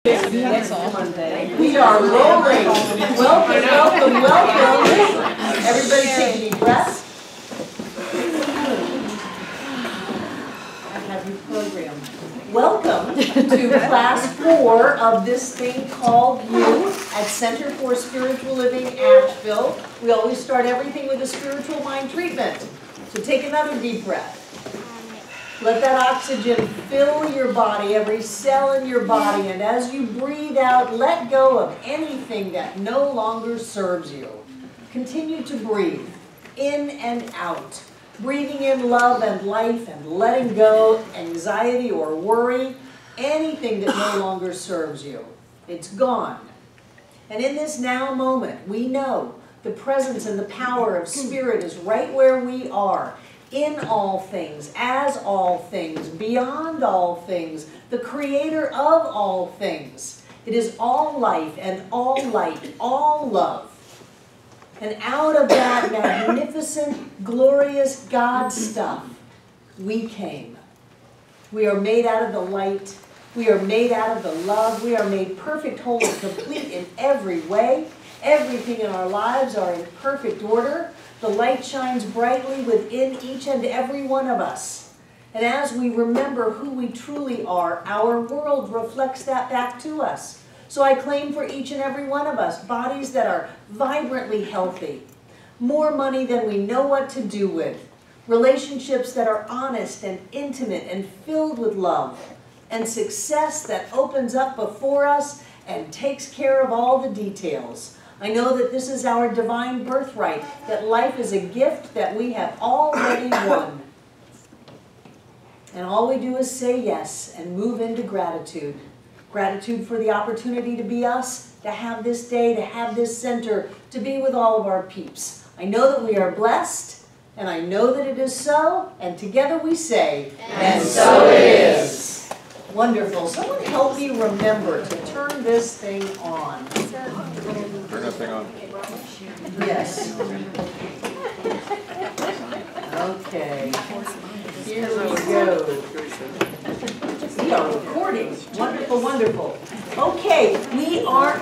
That's all. We are rolling. Welcome, welcome, welcome. Everybody take a deep breath. I have you programmed. Welcome to class 4 of this thing called You at Center for Spiritual Living, Asheville. We always start everything with a spiritual mind treatment. So take another deep breath. Let that oxygen fill your body, every cell in your body, and as you breathe out, let go of anything that no longer serves you. Continue to breathe in and out, breathing in love and life and letting go anxiety or worry, anything that no longer serves you. It's gone. And in this now moment, we know the presence and the power of Spirit is right where we are. In all things, as all things, beyond all things, the creator of all things. It is all life and all light, all love. And out of that magnificent, glorious God stuff, we came. We are made out of the light. We are made out of the love. We are made perfect, whole, and complete in every way. Everything in our lives are in perfect order. The light shines brightly within each and every one of us. And as we remember who we truly are, our world reflects that back to us. So I claim for each and every one of us bodies that are vibrantly healthy, more money than we know what to do with, relationships that are honest and intimate and filled with love, and success that opens up before us and takes care of all the details. I know that this is our divine birthright, that life is a gift that we have already won. And all we do is say yes and move into gratitude. Gratitude for the opportunity to be us, to have this day, to have this center, to be with all of our peeps. I know that we are blessed, and I know that it is so, and together we say, and so it is. Wonderful. Someone help me remember to turn this thing on. Turn that thing on. Yes. Okay. Here we go. We are recording. Wonderful, wonderful. Okay, we are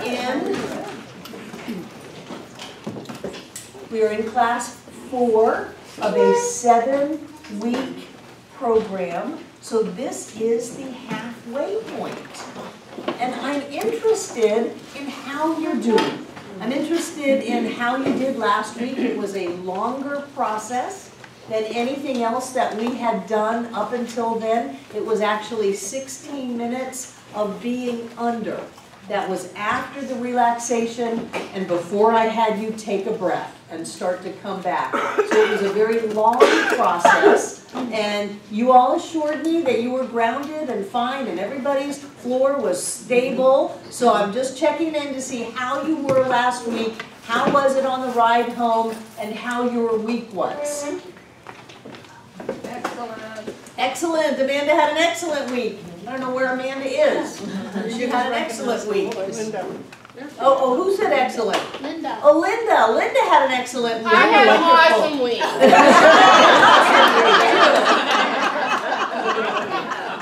in class 4 of a 7-week program. So this is the halfway point. And I'm interested in how you're doing. I'm interested in how you did last week. It was a longer process than anything else that we had done up until then. It was actually 16 minutes of being under. That was after the relaxation and before I had you take a breath and start to come back. So it was a very long process. And you all assured me that you were grounded and fine and everybody's floor was stable. So I'm just checking in to see how you were last week, how was it on the ride home, and how your week was. Excellent. Excellent. Amanda had an excellent week. I don't know where Amanda is. She had an excellent week. Oh, who said excellent? Linda. Oh, Linda. Linda had an excellent week. I had an awesome week.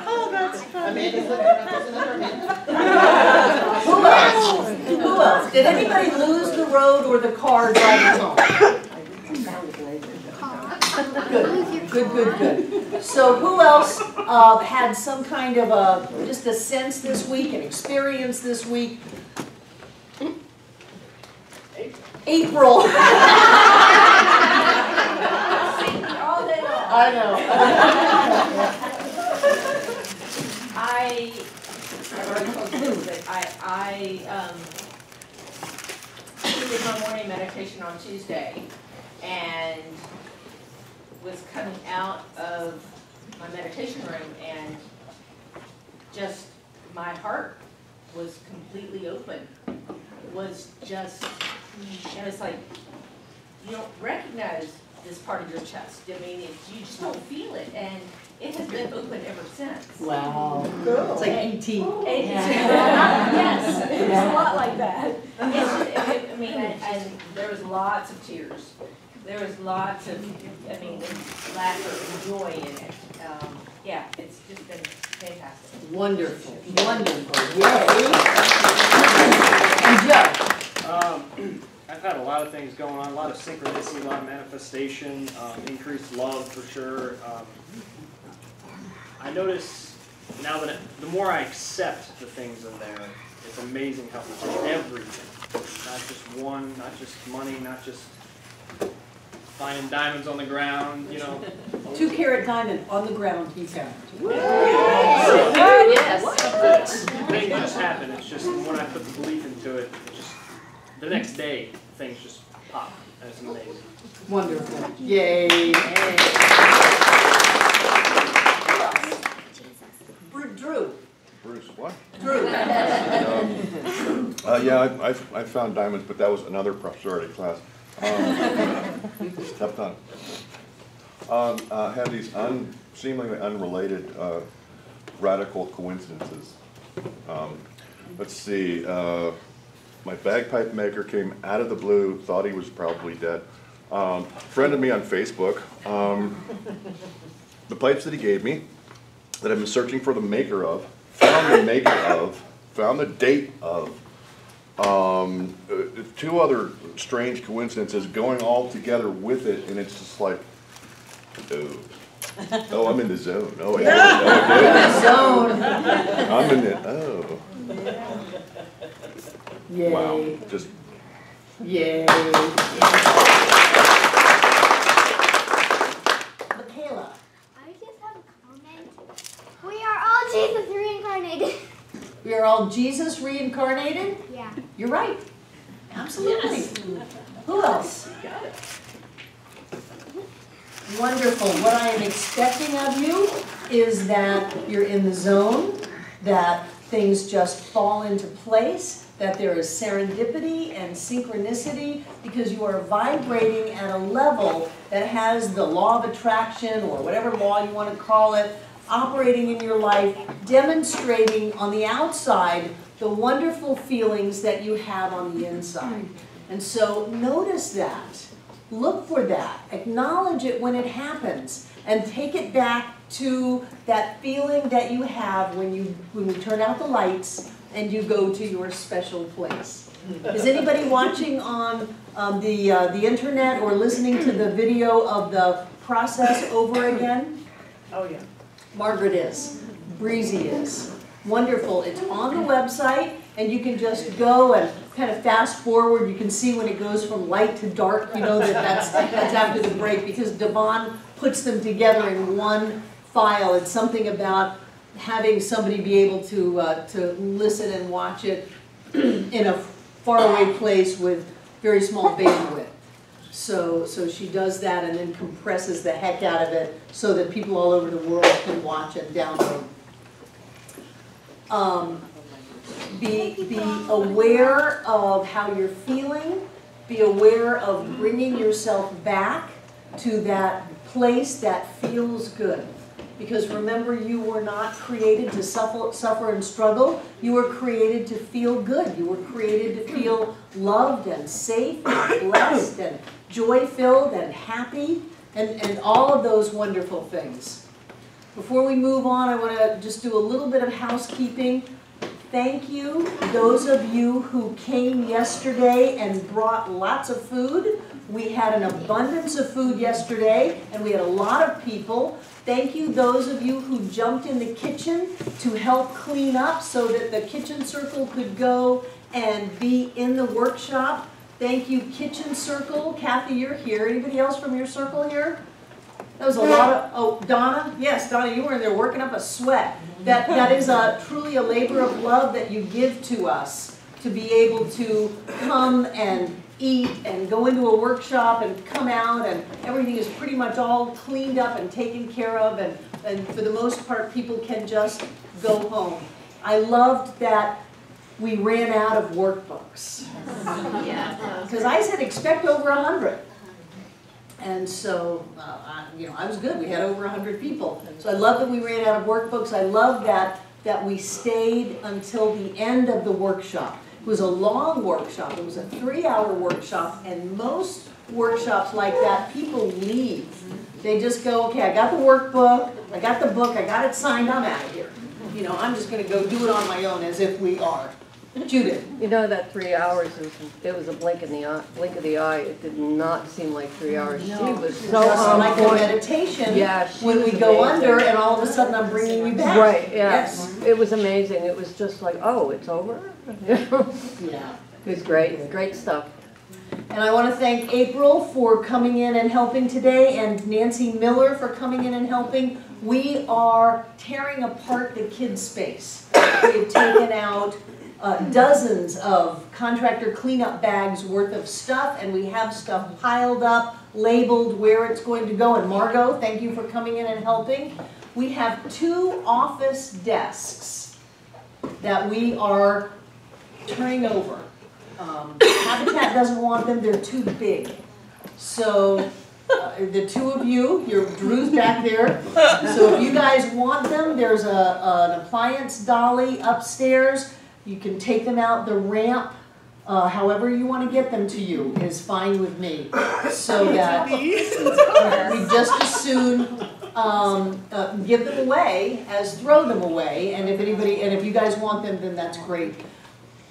Oh, that's funny. Who else? Who else? Did anybody lose the road or the car driving home? Good. So who else had some kind of just a sense this week, an experience this week? April. I know. I've already told you that I did my morning meditation on Tuesday and was coming out of my meditation room and just my heart was completely open. It was just, and it's like, you don't recognize this part of your chest. I mean, you just don't feel it, and it has been open ever since. Wow. Cool. It's like E.T. Yes, it's a lot like that. I mean, and there was lots of tears. There was lots of, laughter and joy in it. Yeah, it's just been fantastic. Wonderful, wonderful. Yay. had a lot of things going on, a lot of synchronicity, a lot of manifestation, increased love for sure. I notice now that the more I accept the things in there, it's amazing how much everything, not just one, not just money, not just finding diamonds on the ground, you know. 2-carat diamond on the ground he found. Yes. Things just happen. It's just when I put the belief into it, it just the next day things just pop, and it's amazing. Wonderful. Yay. Drew. Bruce, what? Drew. Yeah, I found diamonds, but that was another prosperity class. Tough time. I had these seemingly unrelated radical coincidences. Let's see. My bagpipe maker came out of the blue, thought he was probably dead. Friended me on Facebook. The pipes that he gave me, that I've been searching for the maker of, found the maker of, found the date of. 2 other strange coincidences going all together with it, and it's just like, oh, I'm in the zone. Oh, yeah. Zone. I'm in it. Oh. Yay. Wow. Just. Yay. Michaela. I just have a comment. We are all Jesus reincarnated. We are all Jesus reincarnated? Yeah. You're right. Absolutely. Who else? Wonderful. What I am expecting of you is that you're in the zone, that things just fall into place, that there is serendipity and synchronicity, because you are vibrating at a level that has the law of attraction, or whatever law you want to call it, operating in your life, demonstrating on the outside the wonderful feelings that you have on the inside. And so notice that, look for that, acknowledge it when it happens, and take it back to that feeling that you have when you turn out the lights and you go to your special place. Is anybody watching on the internet or listening to the video of the process over again? Oh, yeah. Margaret is. Breezy is. Wonderful. It's on the website, and you can just go and kind of fast forward. You can see when it goes from light to dark, you know that's after the break, because Devon puts them together in one file. It's something about having somebody be able to listen and watch it in a faraway place with very small bandwidth. So she does that and then compresses the heck out of it so that people all over the world can watch and download. Be aware of how you're feeling. Be aware of bringing yourself back to that place that feels good. Because remember, you were not created to suffer and struggle. You were created to feel good. You were created to feel loved and safe and blessed and joy-filled and happy, and all of those wonderful things. Before we move on, I want to just do a little bit of housekeeping. Thank you, those of you who came yesterday and brought lots of food. We had an abundance of food yesterday, and we had a lot of people. Thank you, those of you who jumped in the kitchen to help clean up so that the kitchen circle could go and be in the workshop. Thank you, Kitchen Circle. Kathy, you're here. Anybody else from your circle here? That was a lot of, oh, Donna? Yes, Donna, you were in there working up a sweat. That is truly a labor of love that you give to us, to be able to come and eat and go into a workshop and come out, and everything is pretty much all cleaned up and taken care of, and for the most part people can just go home. I loved that we ran out of workbooks. Because I said expect over 100. And so, I was good. We had over 100 people. So I love that we ran out of workbooks. I love that we stayed until the end of the workshop. It was a long workshop. It was a 3-hour workshop, and most workshops like that, people leave. They just go, okay, I got the workbook, I got the book, I got it signed, I'm out of here. I'm just going to go do it on my own, as if we are. Judith? You know that 3 hours it was a blink of the eye. It did not seem like 3 hours. No. She was so Just on like a point. meditation, Yeah, she when was we go amazing. under and all of a sudden I'm bringing you back. Right, yeah. Yes. It was amazing. It was just like, oh, it's over? It Yeah. was great. Great stuff. And I want to thank April for coming in and helping today, and Nancy Miller for coming in and helping. We are tearing apart the kids' space. We've taken out dozens of contractor cleanup bags worth of stuff, and we have stuff piled up, labeled where it's going to go. And Margot, thank you for coming in and helping. We have 2 office desks that we are turning over. Habitat doesn't want them, they're too big. So the 2 of you, Drew's back there. So if you guys want them, there's an appliance dolly upstairs. You can take them out the ramp. However you want to get them to you is fine with me. So that we just as soon give them away as throw them away. And if you guys want them, then that's great.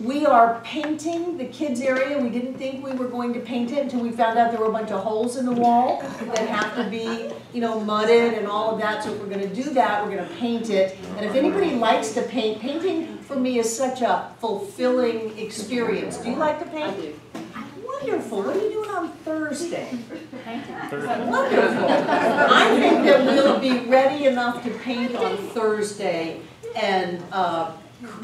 We are painting the kids area. We didn't think we were going to paint it until we found out there were a bunch of holes in the wall that have to be, mudded and all of that. So if we're going to do that, we're going to paint it. And if anybody likes to paint, painting for me is such a fulfilling experience. Do you like to paint? I do. Wonderful. What are you doing on Thursday? Wonderful. I think that we'll be ready enough to paint on Thursday, and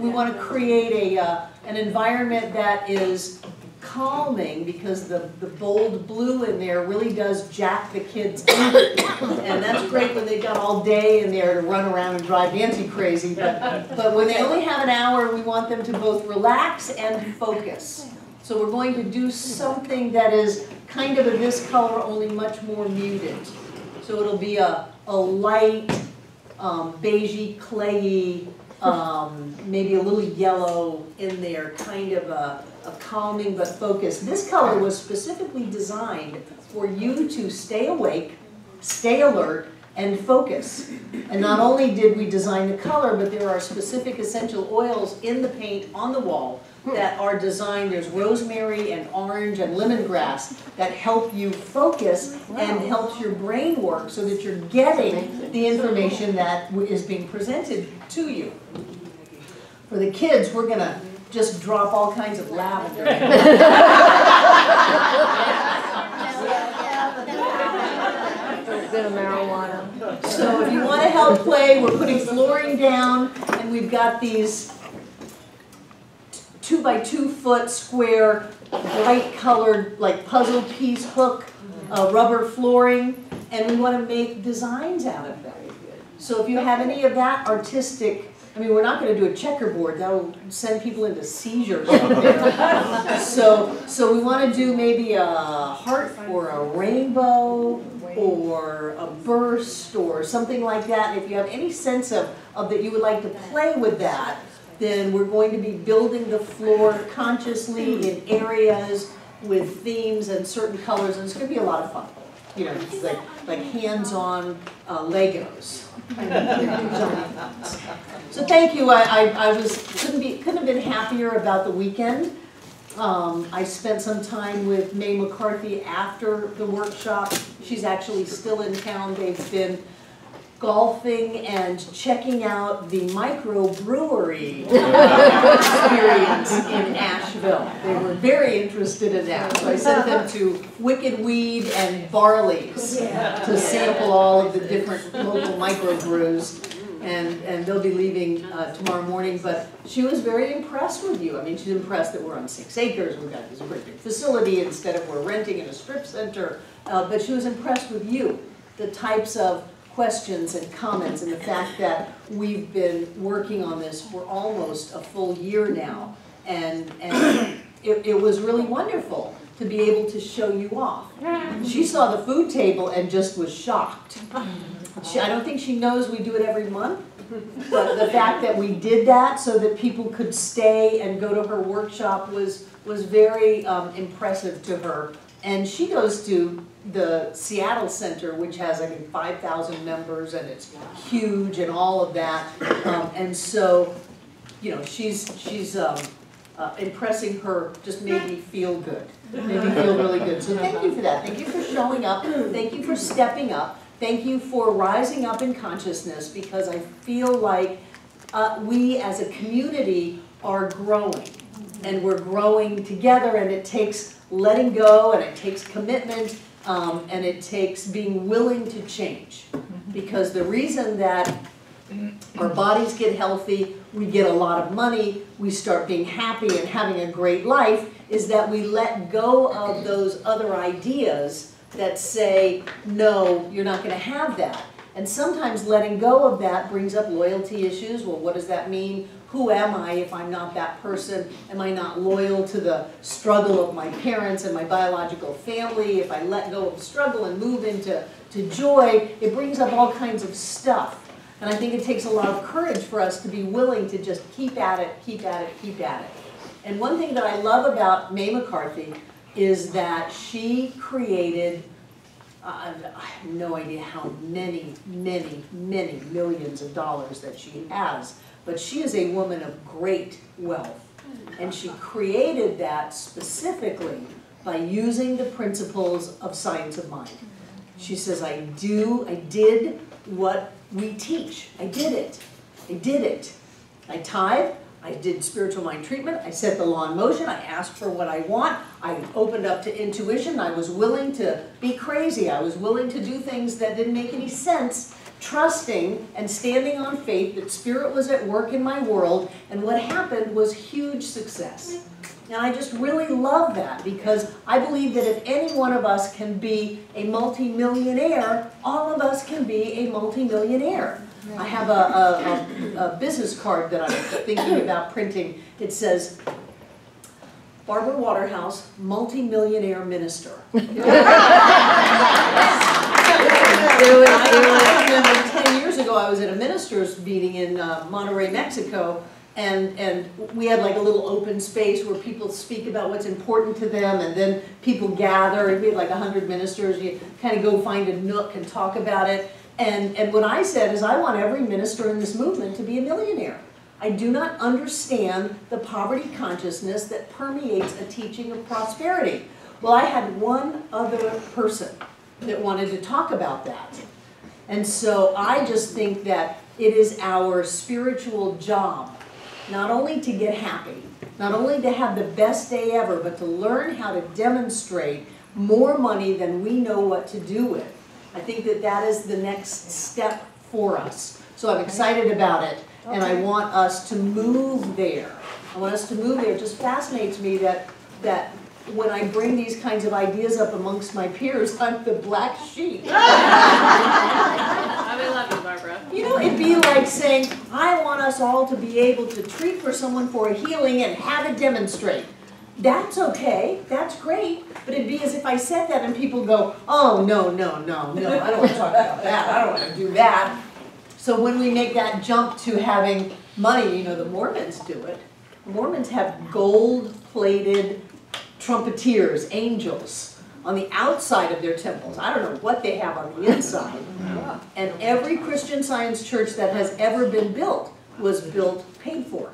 we want to create an environment that is calming, because the bold blue in there really does jack the kids up. And that's great when they've got all day in there to run around and drive Nancy crazy. But when they only have an hour, we want them to both relax and focus. So we're going to do something that is kind of in this color, only much more muted. So it'll be a light, beigey, clayey, maybe a little yellow in there, kind of a calming but focused. This color was specifically designed for you to stay awake, stay alert, and focus. And not only did we design the color, but there are specific essential oils in the paint on the wall that are designed. There's rosemary and orange and lemongrass that help you focus and helps your brain work so that you're getting the information that is being presented to you. For the kids, we're going to just drop all kinds of lavender. A bit of marijuana. So if you want to help play, we're putting flooring down, and we've got these 2 by 2 foot square, bright colored, like puzzle piece hook, rubber flooring, and we want to make designs out of them. So if you have any of that artistic, we're not going to do a checkerboard, that will send people into seizures. So we want to do maybe a heart or a rainbow or a burst or something like that. And if you have any sense of that you would like to play with that, then we're going to be building the floor consciously in areas with themes and certain colors, and it's going to be a lot of fun. It's like hands-on Legos. So thank you. I couldn't have been happier about the weekend. I spent some time with Mae McCarthy after the workshop. She's actually still in town. They've been golfing and checking out the microbrewery experience in Asheville. They were very interested in that. So I sent them to Wicked Weed and Barley's to sample all of the different local microbrews. And they'll be leaving tomorrow morning. But she was very impressed with you. She's impressed that we're on 6 acres. We've got this great big facility instead of we're renting in a strip center. But she was impressed with you, the types of questions and comments, and the fact that we've been working on this for almost a full year now, and it was really wonderful to be able to show you off. She saw the food table and just was shocked. I don't think she knows we do it every month, but the fact that we did that so that people could stay and go to her workshop was very impressive to her. And she goes to the Seattle Center, which has, 5,000 members, and it's huge and all of that. And so, she's impressing her just made me feel good. Made me feel really good. So thank you for that. Thank you for showing up. Thank you for stepping up. Thank you for rising up in consciousness, because I feel like we as a community are growing. And we're growing together, and it takes letting go, and it takes commitment, and it takes being willing to change. Because the reason that our bodies get healthy, we get a lot of money, we start being happy and having a great life, is that we let go of those other ideas that say, no, you're not going to have that. And sometimes letting go of that brings up loyalty issues. Well, what does that mean? Who am I if I'm not that person? Am I not loyal to the struggle of my parents and my biological family? If I let go of struggle and move into joy, it brings up all kinds of stuff. And I think it takes a lot of courage for us to be willing to just keep at it, keep at it, keep at it. And one thing that I love about Mae McCarthy is that she created, I have no idea how many millions of dollars that she has, but she is a woman of great wealth. And she created that specifically by using the principles of science of mind. She says, I did what we teach. I did it. I did it. I tithe. I did spiritual mind treatment. I set the law in motion. I asked for what I want. I opened up to intuition. I was willing to be crazy. I was willing to do things that didn't make any sense, trusting and standing on faith that Spirit was at work in my world. And what happened was huge success. And I just really love that, because I believe that if any one of us can be a multi-millionaire, all of us can be a multi-millionaire. I have a business card that I'm thinking about printing. It says, Barbara Waterhouse, multi-millionaire minister. I remember 10 years ago I was at a minister's meeting in Monterrey, Mexico, and we had like a little open space where people speak about what's important to them, and then people gather, and we had like 100 ministers. You kind of go find a nook and talk about it. And what I said is, I want every minister in this movement to be a millionaire. I do not understand the poverty consciousness that permeates a teaching of prosperity. Well, I had one other person that wanted to talk about that. And so I just think that it is our spiritual job not only to get happy, not only to have the best day ever, but to learn how to demonstrate more money than we know what to do with. I think that that is the next step for us. So I'm excited about it, and I want us to move there. I want us to move there. It just fascinates me that when I bring these kinds of ideas up amongst my peers, I'm the black sheep. I love you, Barbara. You know, it'd be like saying, I want us all to be able to treat for someone for a healing and have it demonstrate. That's okay, that's great, but it'd be as if I said that and people go, oh, no, I don't want to talk about that, I don't want to do that. So when we make that jump to having money, you know, the Mormons do it. The Mormons have gold-plated trumpeters, angels, on the outside of their temples. I don't know what they have on the inside. And every Christian Science church that has ever been built was built paid for.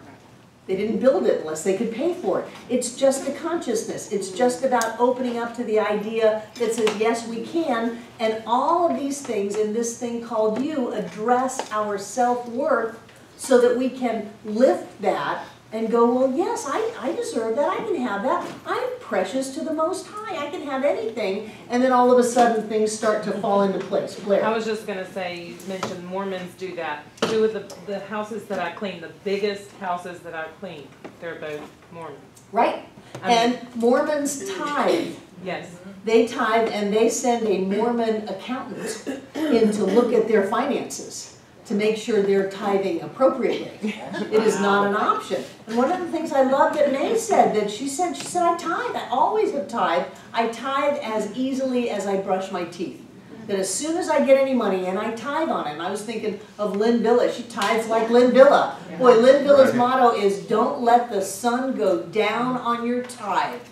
They didn't build it unless they could pay for it. It's just a consciousness. It's just about opening up to the idea that says, yes, we can. And all of these things in this thing called you address our self-worth so that we can lift that and go, well, yes, I deserve that. I can have that. I'm precious to the Most High. I can have anything. And then all of a sudden, things start to fall into place. Blair. I was just going to say, you mentioned Mormons do that. Two of the houses that I clean, the biggest houses that I clean, they're both Mormons. Right? And Mormons tithe. Yes. They tithe, and they send a Mormon accountant in to look at their finances to make sure they're tithing appropriately. It is not an option. And one of the things I love that Mae said, that she said, I tithe. I always have tithe. I tithe as easily as I brush my teeth. That as soon as I get any money, and I tithe on it. And I was thinking of Lynn Villa. She tithes like Lynn Villa. Boy, Lynn Villa's motto is, don't let the sun go down on your tithe.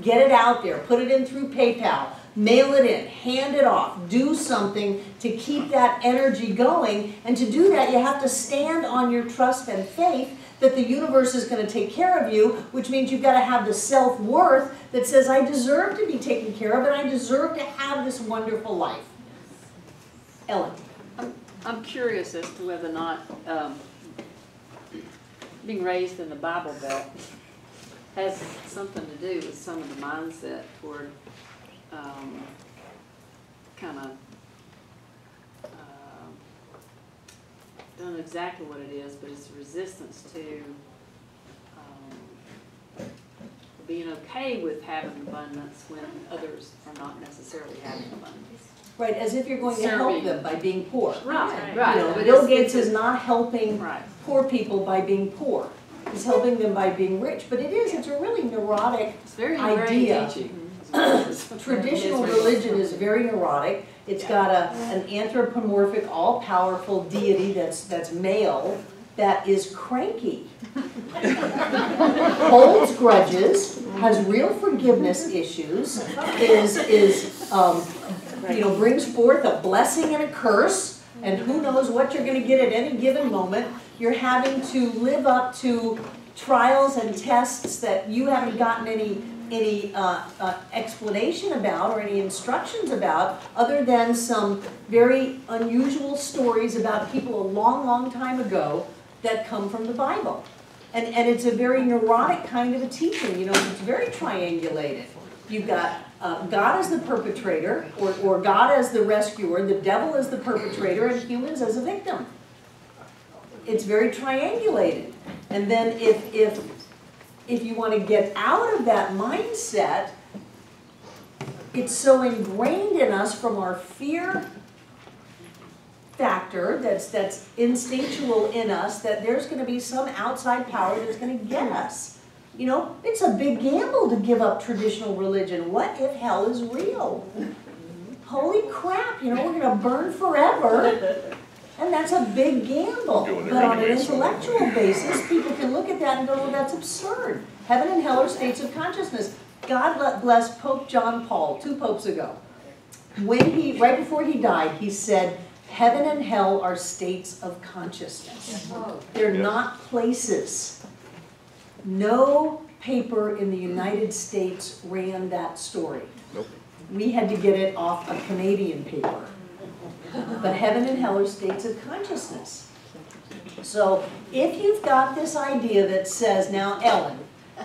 Get it out there. Put it in through PayPal. Mail it in, hand it off, do something to keep that energy going. And to do that, you have to stand on your trust and faith that the universe is going to take care of you, which means you've got to have the self-worth that says, I deserve to be taken care of and I deserve to have this wonderful life. Ellen. I'm curious as to whether or not being raised in the Bible Belt has something to do with some of the mindset toward kind of, don't know exactly what it is, but it's resistance to being okay with having abundance when others are not necessarily having abundance. Right, as if you're going to help them by being poor. Right, You right. know, But Bill it's- Gates is not helping Right. poor people by being poor. He's helping them by being rich. But it's a really neurotic It's very idea. teaching. Traditional religion is very neurotic. It's got an anthropomorphic, all-powerful deity that's male, that is cranky. Holds grudges, has real forgiveness issues, brings forth a blessing and a curse, and who knows what you're going to get at any given moment. You're having to live up to trials and tests that you haven't gotten any explanation about or any instructions about, other than some very unusual stories about people a long, long time ago that come from the Bible. And it's a very neurotic kind of a teaching, it's very triangulated. You've got God as the perpetrator, or God as the rescuer, the devil as the perpetrator, and humans as a victim. It's very triangulated. And then if you want to get out of that mindset, it's so ingrained in us from our fear factor that's instinctual in us that there's going to be some outside power that's going to get us. It's a big gamble to give up traditional religion. What if hell is real? Holy crap, we're going to burn forever. And that's a big gamble. But on an intellectual basis, people can look at that and go, well, that's absurd. Heaven and hell are states of consciousness. God bless Pope John Paul 2 popes ago. Right before he died, he said, heaven and hell are states of consciousness. They're not places. No paper in the United States ran that story. Nope. We had to get it off a Canadian paper. But heaven and hell are states of consciousness. So if you've got this idea that says, now Ellen,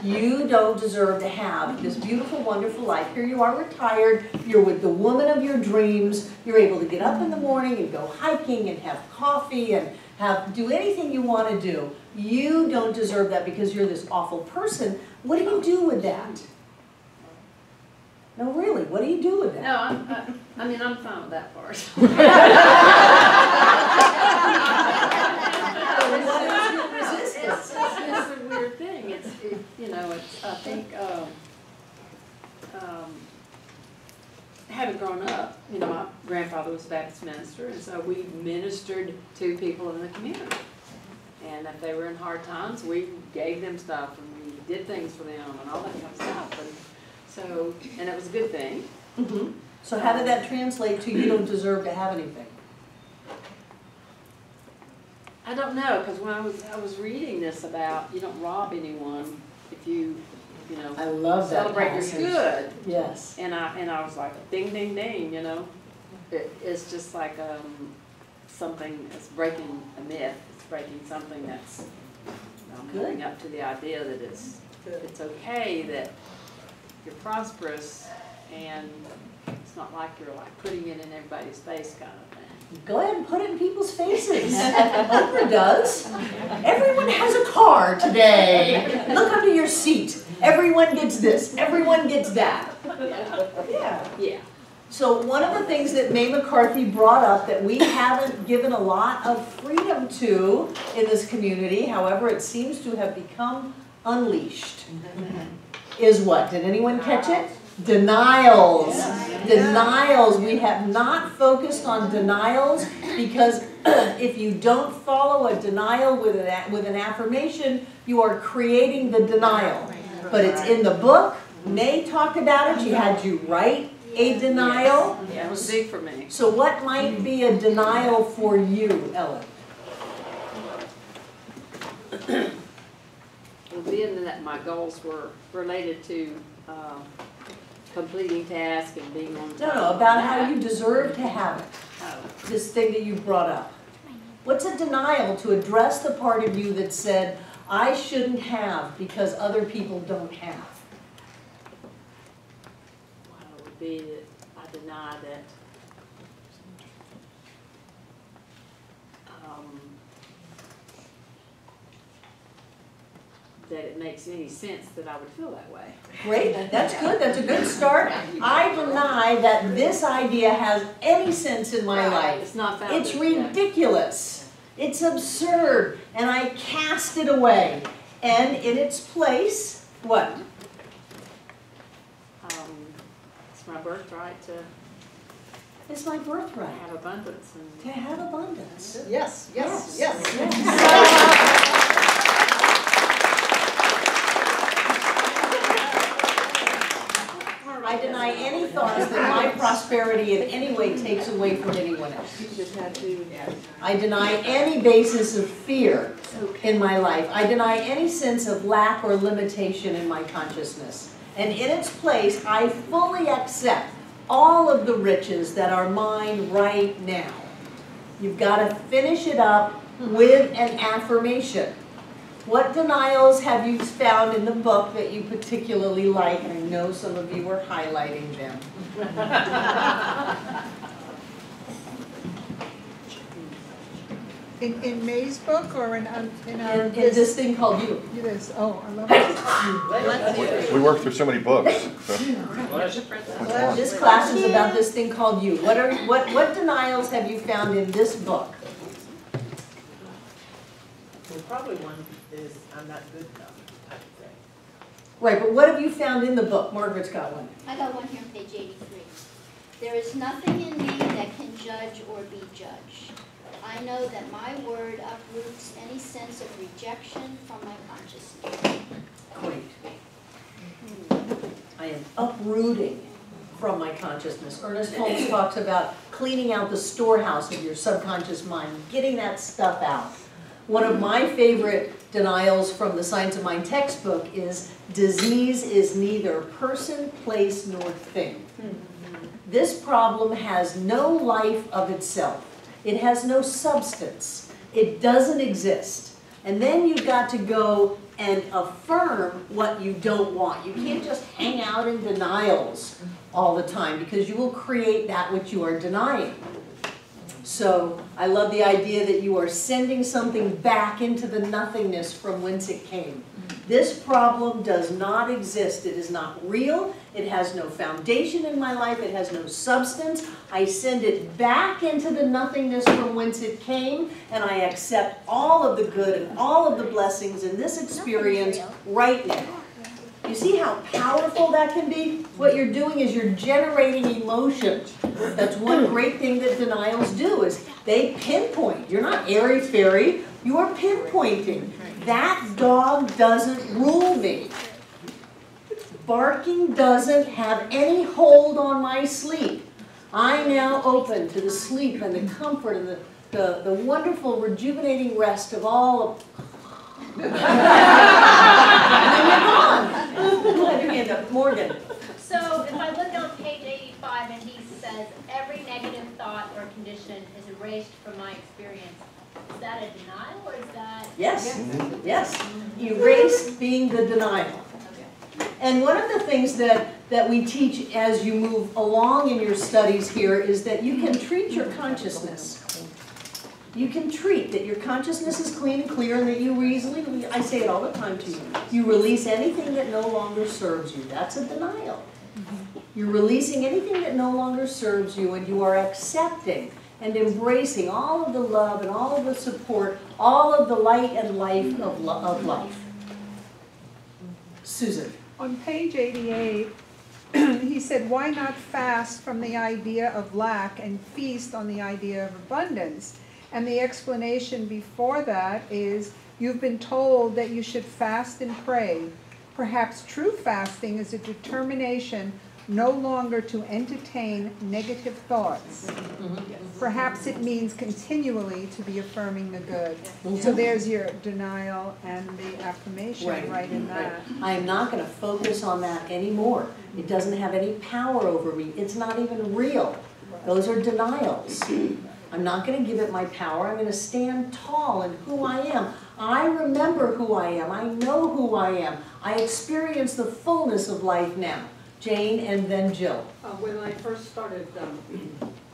you don't deserve to have this beautiful, wonderful life. Here you are retired, you're with the woman of your dreams, you're able to get up in the morning and go hiking and have coffee and do anything you want to do. You don't deserve that because you're this awful person. What do you do with that? No, really, what do you do with that? No, I'm fine with that part. It's a weird thing. I think, having grown up, my grandfather was a Baptist minister, and so we ministered to people in the community. And if they were in hard times, we gave them stuff, and we did things for them, and all that kind of stuff. And it was a good thing. Mm-hmm. So how did that translate to you don't deserve to have anything? I don't know, because when I was reading this about you don't rob anyone if you I love that celebrate passage. your good. Yes. And I was like, ding, ding, ding, It's just like something that's breaking a myth. It's breaking something that's living up to the idea that it's okay that you're prosperous and it's not like you're putting it in everybody's face kind of thing. Go ahead and put it in people's faces. Oprah does. Everyone has a car today. Look under your seat. Everyone gets this. Everyone gets that. Yeah. So one of the things that Mae McCarthy brought up that we haven't given a lot of freedom to in this community, however it seems to have become unleashed, is what? Did anyone catch it? Denials. Denials. We have not focused on denials because if you don't follow a denial with an affirmation, you are creating the denial. But it's in the book. Mae talked about it. She had you write a denial. Yeah, it was big for me. So what might be a denial for you, Ellen? Well, being that my goals were related to completing tasks and being on time. No, about how you deserve to have it. Oh. This thing that you brought up. What's a denial to address the part of you that said, I shouldn't have because other people don't have? Well, it would be that I deny that that it makes any sense that I would feel that way. Great, that's good, that's a good start. I deny that this idea has any sense in my life. It's not founded. It's ridiculous. It's absurd, and I cast it away. And in its place, what? It's my birthright to It's my birthright. have abundance and To have abundance. Yes, yes, yes. I deny any thoughts that my prosperity in any way takes away from anyone else. You just had to. I deny any basis of fear in my life. I deny any sense of lack or limitation in my consciousness. And in its place, I fully accept all of the riches that are mine right now. You've got to finish it up with an affirmation. What denials have you found in the book that you particularly like? I know some of you are highlighting them. In May's book or in our? In this thing called you. It is, oh, I love it. We worked through so many books. So. This class is about this thing called you. What denials have you found in this book? Well, probably one is I'm not good enough, I would say. Right, but what have you found in the book? Margaret's got one. I got one here on page 83. There is nothing in me that can judge or be judged. I know that my word uproots any sense of rejection from my consciousness. Great. I am uprooting from my consciousness. Ernest Holmes talks about cleaning out the storehouse of your subconscious mind, getting that stuff out. One of my favorite denials from the Science of Mind textbook is disease is neither person, place, nor thing. This problem has no life of itself. It has no substance. It doesn't exist. And then you've got to go and affirm what you don't want. You can't just hang out in denials all the time because you will create that which you are denying. So I love the idea that you are sending something back into the nothingness from whence it came. This problem does not exist. It is not real. It has no foundation in my life. It has no substance. I send it back into the nothingness from whence it came, and I accept all of the good and all of the blessings in this experience right now. You see how powerful that can be? What you're doing is you're generating emotion. That's one great thing that denials do, is they pinpoint. You're not airy-fairy. You are pinpointing. That dog doesn't rule me. Barking doesn't have any hold on my sleep. I now open to the sleep and the comfort and the wonderful rejuvenating rest of all of... And then you're gone. Go ahead, your hand up. Morgan. So if I look on page 85 and he says, every negative thought or condition is erased from my experience, is that a denial or is that? Yes, yes. Erase being the denial. And one of the things that we teach as you move along in your studies here is that you can treat your consciousness. You can treat that your consciousness is clean and clear and that you easily, I say it all the time to you, you release anything that no longer serves you. That's a denial. You're releasing anything that no longer serves you, and you are accepting and embracing all of the love and all of the support, all of the light and life of life. Susan. On page 88, he said, why not fast from the idea of lack and feast on the idea of abundance? And the explanation before that is, you've been told that you should fast and pray. Perhaps true fasting is a determination no longer to entertain negative thoughts. Perhaps it means continually to be affirming the good. So there's your denial and the affirmation right in that. I am not going to focus on that anymore. It doesn't have any power over me. It's not even real. Those are denials. I'm not going to give it my power. I'm going to stand tall in who I am. I remember who I am. I know who I am. I experience the fullness of life now. Jane and then Jill. When I first started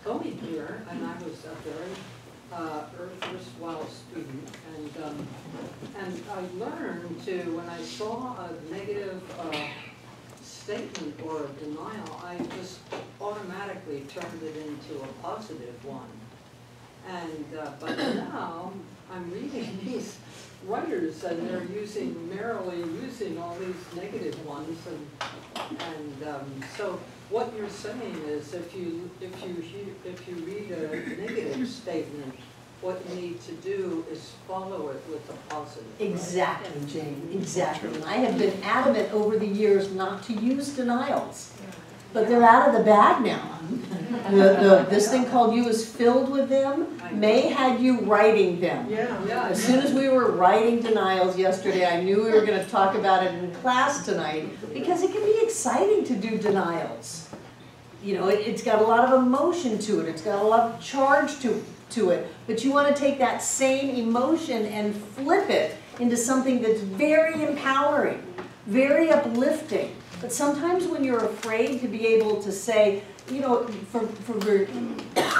going here, and I was a very erstwhile student, and I learned to, when I saw a negative statement or a denial, I just automatically turned it into a positive one. And but now I'm reading these writers, and they're merrily using all these negative ones, and so what you're saying is, if you read a negative statement, what you need to do is follow it with a positive. Exactly, Jane, exactly. And I have been adamant over the years not to use denials, but they're out of the bag now. This thing called You is filled with them. May had you writing them. As soon as we were writing denials yesterday, I knew we were going to talk about it in class tonight, because it can be exciting to do denials. You know, it's got a lot of emotion to it. It's got a lot of charge to it. But you want to take that same emotion and flip it into something that's very empowering, very uplifting. But sometimes when you're afraid to be able to say, you know,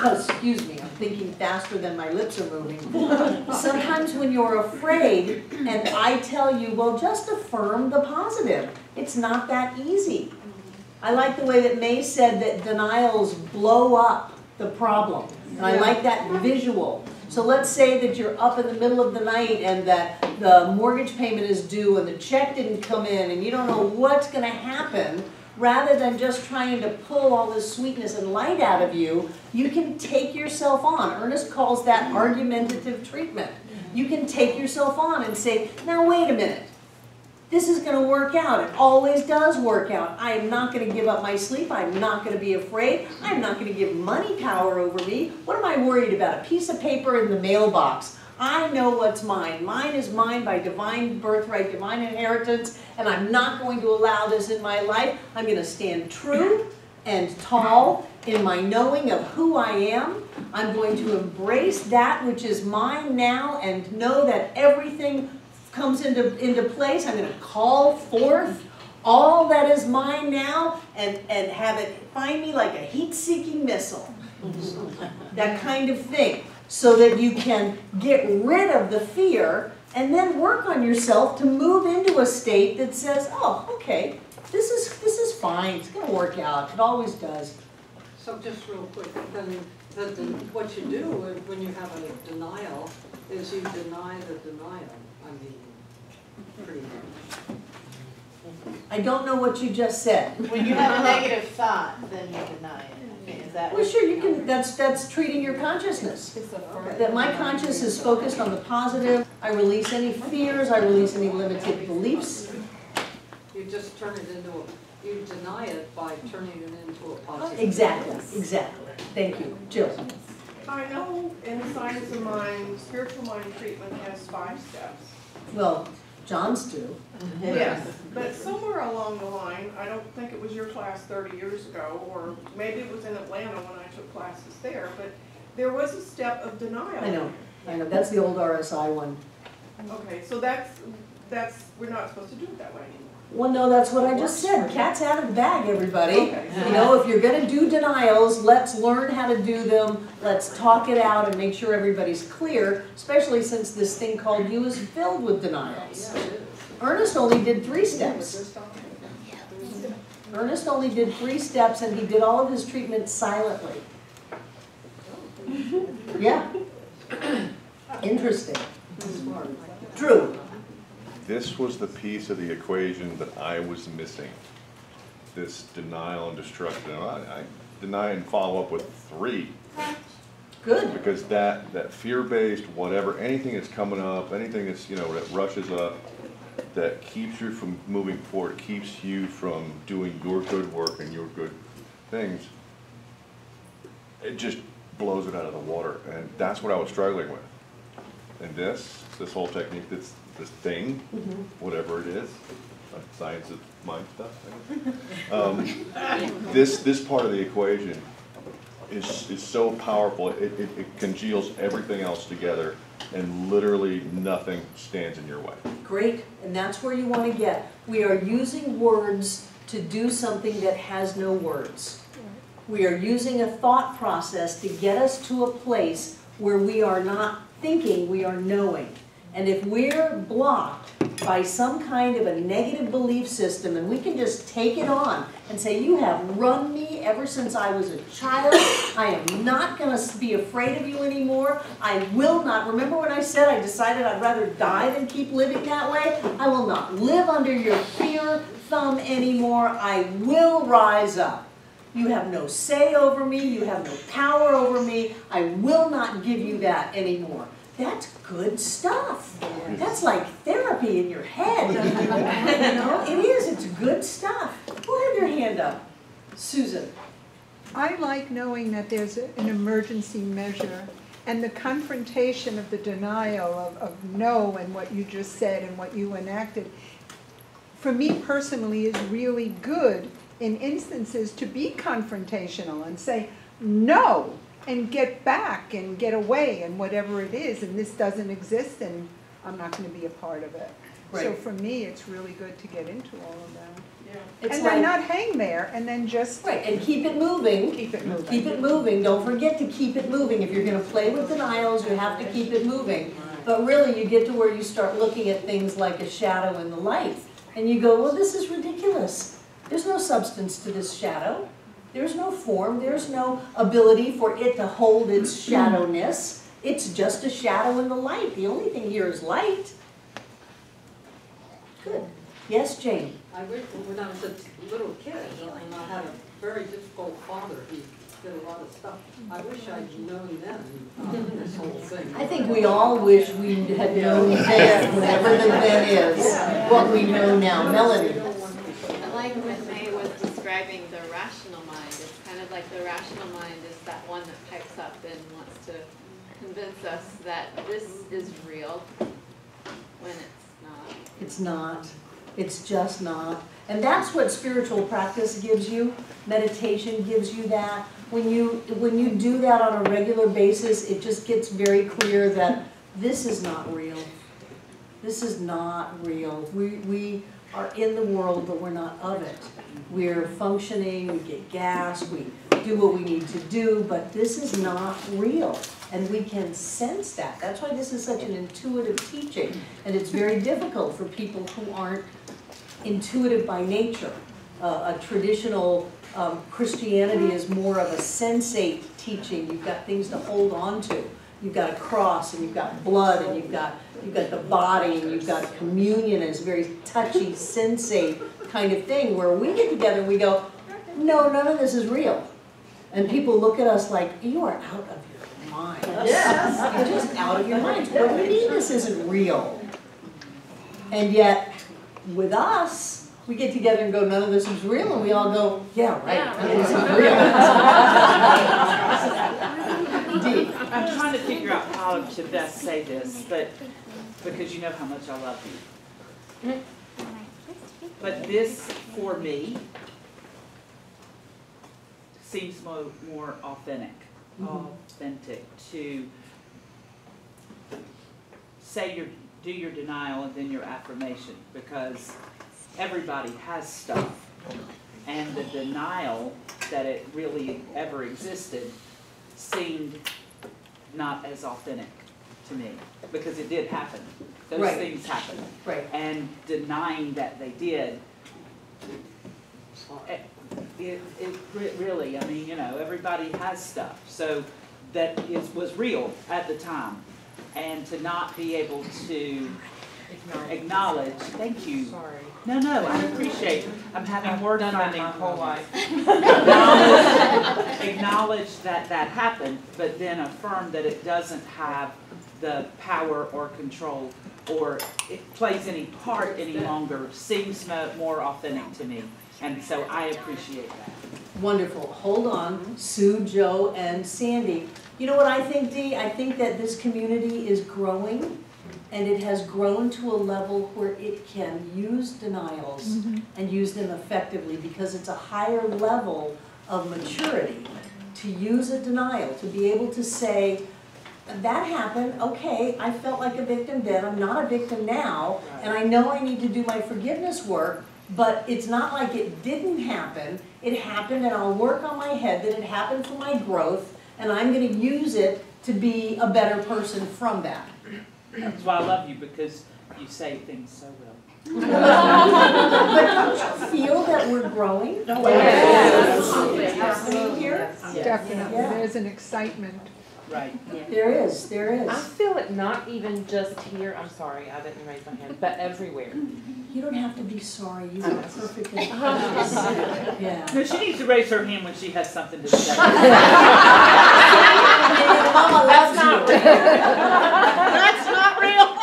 excuse me, I'm thinking faster than my lips are moving. Sometimes when you're afraid, and I tell you, well, just affirm the positive. It's not that easy. I like the way that May said that denials blow up the problem. And I like that visual. So let's say that you're up in the middle of the night and that the mortgage payment is due and the check didn't come in and you don't know what's going to happen. Rather than just trying to pull all this sweetness and light out of you, you can take yourself on. Ernest calls that argumentative treatment. You can take yourself on and say, now wait a minute. This is going to work out. It always does work out. I am not going to give up my sleep. I'm not going to be afraid. I'm not going to give money power over me. What am I worried about? A piece of paper in the mailbox. I know what's mine. Mine is mine by divine birthright, divine inheritance, and I'm not going to allow this in my life. I'm going to stand true and tall in my knowing of who I am. I'm going to embrace that which is mine now and know that everything comes into place. I'm going to call forth all that is mine now and have it find me like a heat-seeking missile. That kind of thing. So that you can get rid of the fear and then work on yourself to move into a state that says, oh, okay, this is fine. It's going to work out. It always does. So just real quick, then what you do when you have a denial is you deny the denial. I mean, pretty much. I don't know what you just said. When you have a negative thought, then you deny it. Is that well, sure, you can. That's treating your consciousness. That my conscious is focused on the positive. I release any fears. I release any limited beliefs. You just turn it into you deny it by turning it into a positive. Exactly. Exactly. Thank you, Jill. I know in Science of Mind, spiritual mind treatment has 5 steps. Well, John's do. Yes, but somewhere along the line, I don't think it was your class 30 years ago, or maybe it was in Atlanta when I took classes there, but there was a step of denial. I know. That's the old RSI one. Okay, so that's we're not supposed to do it that way anymore. Well, no, that's what I just said. Cat's out of the bag, everybody. Okay. You know, if you're going to do denials, let's learn how to do them. Let's talk it out and make sure everybody's clear, especially since this thing called You is filled with denials. Ernest only did 3 steps. Ernest only did 3 steps, and he did all of his treatment silently. Yeah. Interesting. Drew. This was the piece of the equation that I was missing. This denial and destruction. I deny and follow up with 3. Good. Because that fear-based, whatever, anything that's coming up, anything that's, you know, that rushes up, that keeps you from moving forward, keeps you from doing your good work and your good things, it just blows it out of the water. And that's what I was struggling with. And this whole technique, this thing, whatever it is, science of mind stuff, this part of the equation is so powerful. It congeals everything else together, and literally nothing stands in your way. Great, and that's where you want to get. We are using words to do something that has no words. We are using a thought process to get us to a place where we are not thinking, we are knowing. And if we're blocked by some kind of a negative belief system, and we can just take it on and say, you have run me ever since I was a child, I am not going to be afraid of you anymore, I will not, remember when I said I decided I'd rather die than keep living that way? I will not live under your fear thumb anymore, I will rise up. You have no say over me, you have no power over me, I will not give you that anymore. That's good stuff. That's like therapy in your head. You know, it is, it's good stuff. Who had their hand up? Susan. I like knowing that there's an emergency measure, and the confrontation of the denial of no and what you just said and what you enacted, for me personally, is really good in instances to be confrontational and say no and get back and get away and whatever it is, and this doesn't exist and I'm not going to be a part of it. Right. So for me, it's really good to get into all of that. It's and like, then not hang there and then just right, and keep it moving. Keep it moving. Keep it moving. Don't forget to keep it moving. If you're going to play with denials, you have to keep it moving. But really, you get to where you start looking at things like a shadow in the light, and you go, well, this is ridiculous. There's no substance to this shadow. There's no form. There's no ability for it to hold its shadowness. It's just a shadow in the light. The only thing here is light. Good. Yes, Jane? I wish when I was a little kid, and I had a very difficult father, he did a lot of stuff. I wish I'd known then this whole thing. I think we all wish we had known then, whatever the then is, what we know now. Melanie? I like when May was describing the rational mind. It's kind of like the rational mind is that one that pipes up and wants to convince us that this is real when it's not. It's not. It's just not. And that's what spiritual practice gives you. Meditation gives you that. When you do that on a regular basis, it just gets very clear that this is not real. This is not real. We are in the world, but we're not of it. We're functioning, we get gas, we do what we need to do, but this is not real. And we can sense that. That's why this is such an intuitive teaching. And it's very difficult for people who aren't intuitive by nature. A traditional Christianity is more of a sensate teaching. You've got things to hold on to. You've got a cross, and you've got blood, and you've got the body, and you've got communion as very touchy, sensate kind of thing, where we get together and we go, no, none of this is real. And people look at us like, you are out of your mind. Yes. You're just out of your mind. What do you mean this isn't real? And yet, with us, we get together and go, none of this is real, and we all go, yeah, right, none of this is real. I'm trying to figure out how to best say this, but because you know how much I love you. But this, for me, seems more authentic, to say do your denial and then your affirmation, because everybody has stuff, and the denial that it really ever existed seemed not as authentic to me, because it did happen. Those things happened. Right. And denying that they did, it really, I mean, you know, everybody has stuff. So that was real at the time. And to not be able to acknowledge, thank you. Sorry. No, I appreciate it. I'm having word finding my whole life. Acknowledge that happened, but then affirm that it doesn't have the power or control or it plays any part any longer seems more authentic to me. And so I appreciate that. Wonderful. Hold on, Sue, Joe, and Sandy. You know what I think, Dee? I think that this community is growing, and it has grown to a level where it can use denials and use them effectively, because it's a higher level of maturity to use a denial, to be able to say, that happened, okay, I felt like a victim then, I'm not a victim now, and I know I need to do my forgiveness work, but it's not like it didn't happen. It happened, and I'll work on my head that it happened for my growth, and I'm going to use it to be a better person from that. That's why I love you, because you say things so well. But don't you feel that we're growing? Absolutely. Here? Definitely, Yeah. there's an excitement. Right. There is, there is. I feel it not even just here, I'm sorry, I didn't raise my hand, but everywhere. You don't have to be sorry, you are perfectly yeah. No, she needs to raise her hand when she has something to say. Mama loves you. That's not real.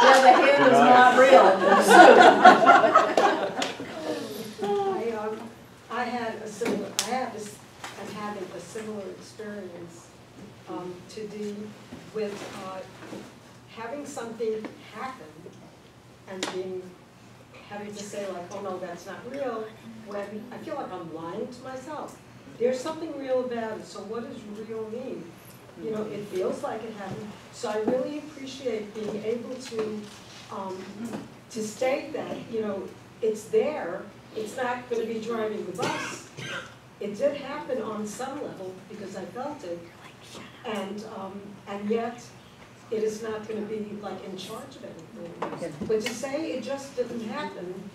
Yeah, the hand is not real. I'm having a similar experience to do with having something happen and having to say like, oh no, that's not real, when I feel like I'm lying to myself. There's something real about it, so what does real mean? You know, it feels like it happened. So I really appreciate being able to state that, you know, it's there, it's not going to be driving the bus. It did happen on some level because I felt it, and yet it is not going to be like in charge of anything. But to say it just didn't happen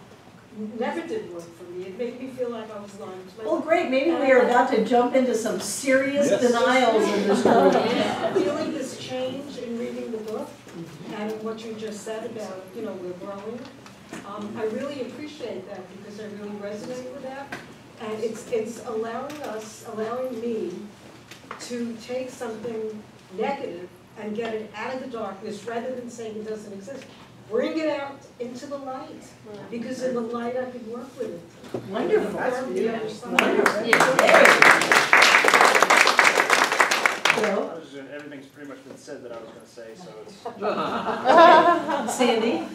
never did work for me. It made me feel like I was lying to myself. Well, great. Maybe we are about to jump into some serious denials in this room. Feeling this change in reading the book and what you just said about, you know, we're growing. I really appreciate that because I really resonate with that. And it's allowing me to take something negative and get it out of the darkness rather than saying it doesn't exist. Bring it out into the light, because in the light I can work with it. Wonderful. That's beautiful. Everything's pretty much been said that I was going to say, so it's... Sandy?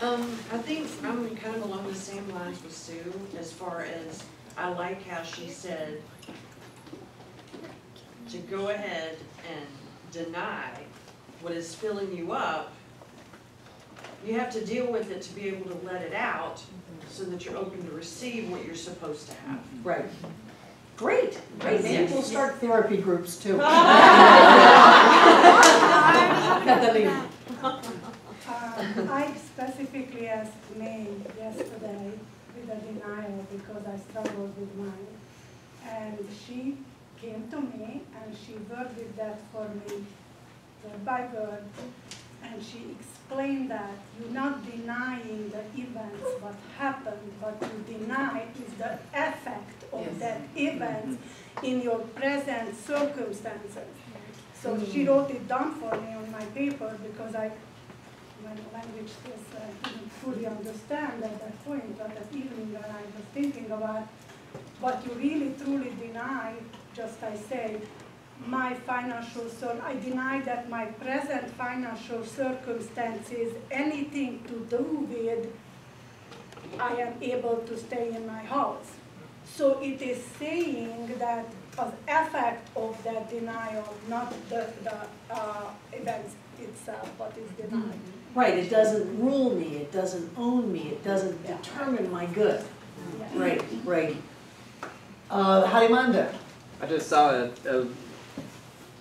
I think I'm kind of along the same lines with Sue as far as I like how she said to go ahead and deny what is filling you up. You have to deal with it to be able to let it out so that you're open to receive what you're supposed to have. Right. Great. Great. Maybe we'll start therapy groups too. I specifically asked May yesterday with a denial because I struggled with mine. And she came to me and she worded that for me word by word. And she explained that you're not denying the events, what happened, but you deny is the effect of that event in your present circumstances. So she wrote it down for me on my paper because my language didn't fully understand at that point, but that evening when I was thinking about what you really truly deny, just I say, my financial I deny that my present financial circumstances, anything to do with, I am able to stay in my house. So it is saying that an effect of that denial, not the events itself, what is denied. Right, it doesn't rule me, it doesn't own me, it doesn't determine my good. Yeah. Right, right. Harimanda. I just saw a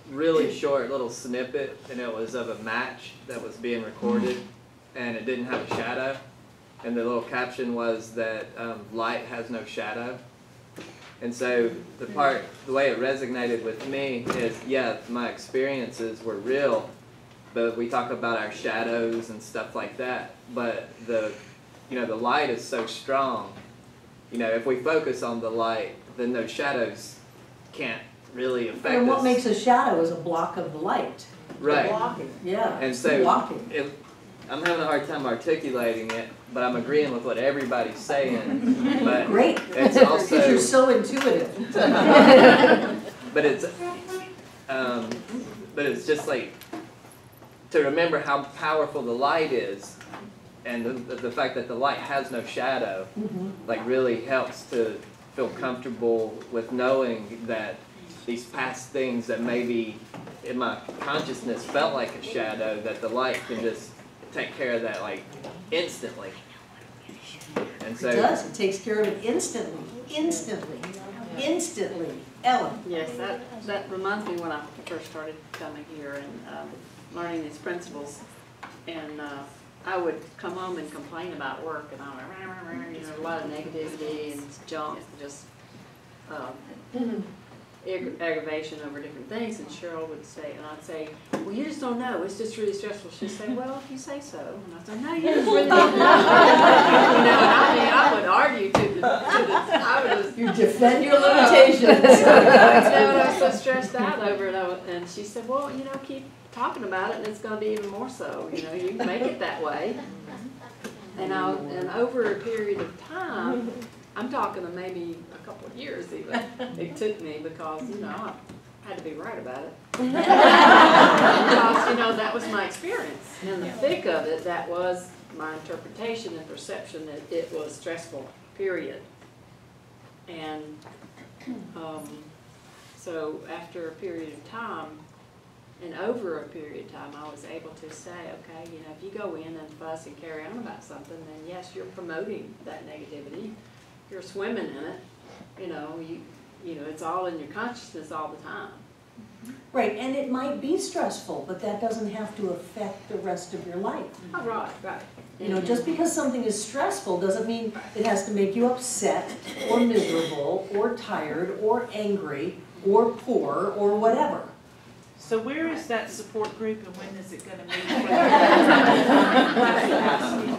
really short little snippet, and it was of a match that was being recorded, and it didn't have a shadow, and the little caption was that light has no shadow. And so the way it resonated with me is, yeah, my experiences were real, but we talk about our shadows and stuff like that, but the light is so strong. You know, if we focus on the light, then those shadows can't really affect us. And what makes a shadow is a block of the light. Right. Walking, yeah. And so, Walking. I'm having a hard time articulating it, but I'm agreeing with what everybody's saying. But Great. it's also, Because you're so intuitive. but it's just like to remember how powerful the light is, and the fact that the light has no shadow, like really helps to feel comfortable with knowing that these past things that maybe in my consciousness felt like a shadow, that the light can just take care of that like instantly. And so It does, it takes care of it instantly, instantly, instantly. Ellen? Yes, that reminds me when I first started coming here and learning these principles. And I would come home and complain about work, and I would, a lot of negativity and junk, just aggravation over different things. And Cheryl would say, and I'd say, well, you just don't know, it's just really stressful. She'd say, well, if you say so. And I'd say, no, you just really don't know. I would argue to the You defend your limitations. I was so stressed out over it, and she said, well, keep talking about it, and it's going to be even more so. You can make it that way. And over a period of time, I'm talking to maybe a couple of years even, it took me because, I had to be right about it. Because, that was my experience. In the thick of it, that was my interpretation and perception that it was stressful, period. And so after a period of time, and over a period of time, I was able to say, okay, if you go in and fuss and carry on about something, then yes, you're promoting that negativity. You're swimming in it. It's all in your consciousness all the time. Right, and it might be stressful, but that doesn't have to affect the rest of your life. Oh, right. Just because something is stressful doesn't mean it has to make you upset or miserable or tired or angry or poor or whatever. So where is that support group and when is it going to meet?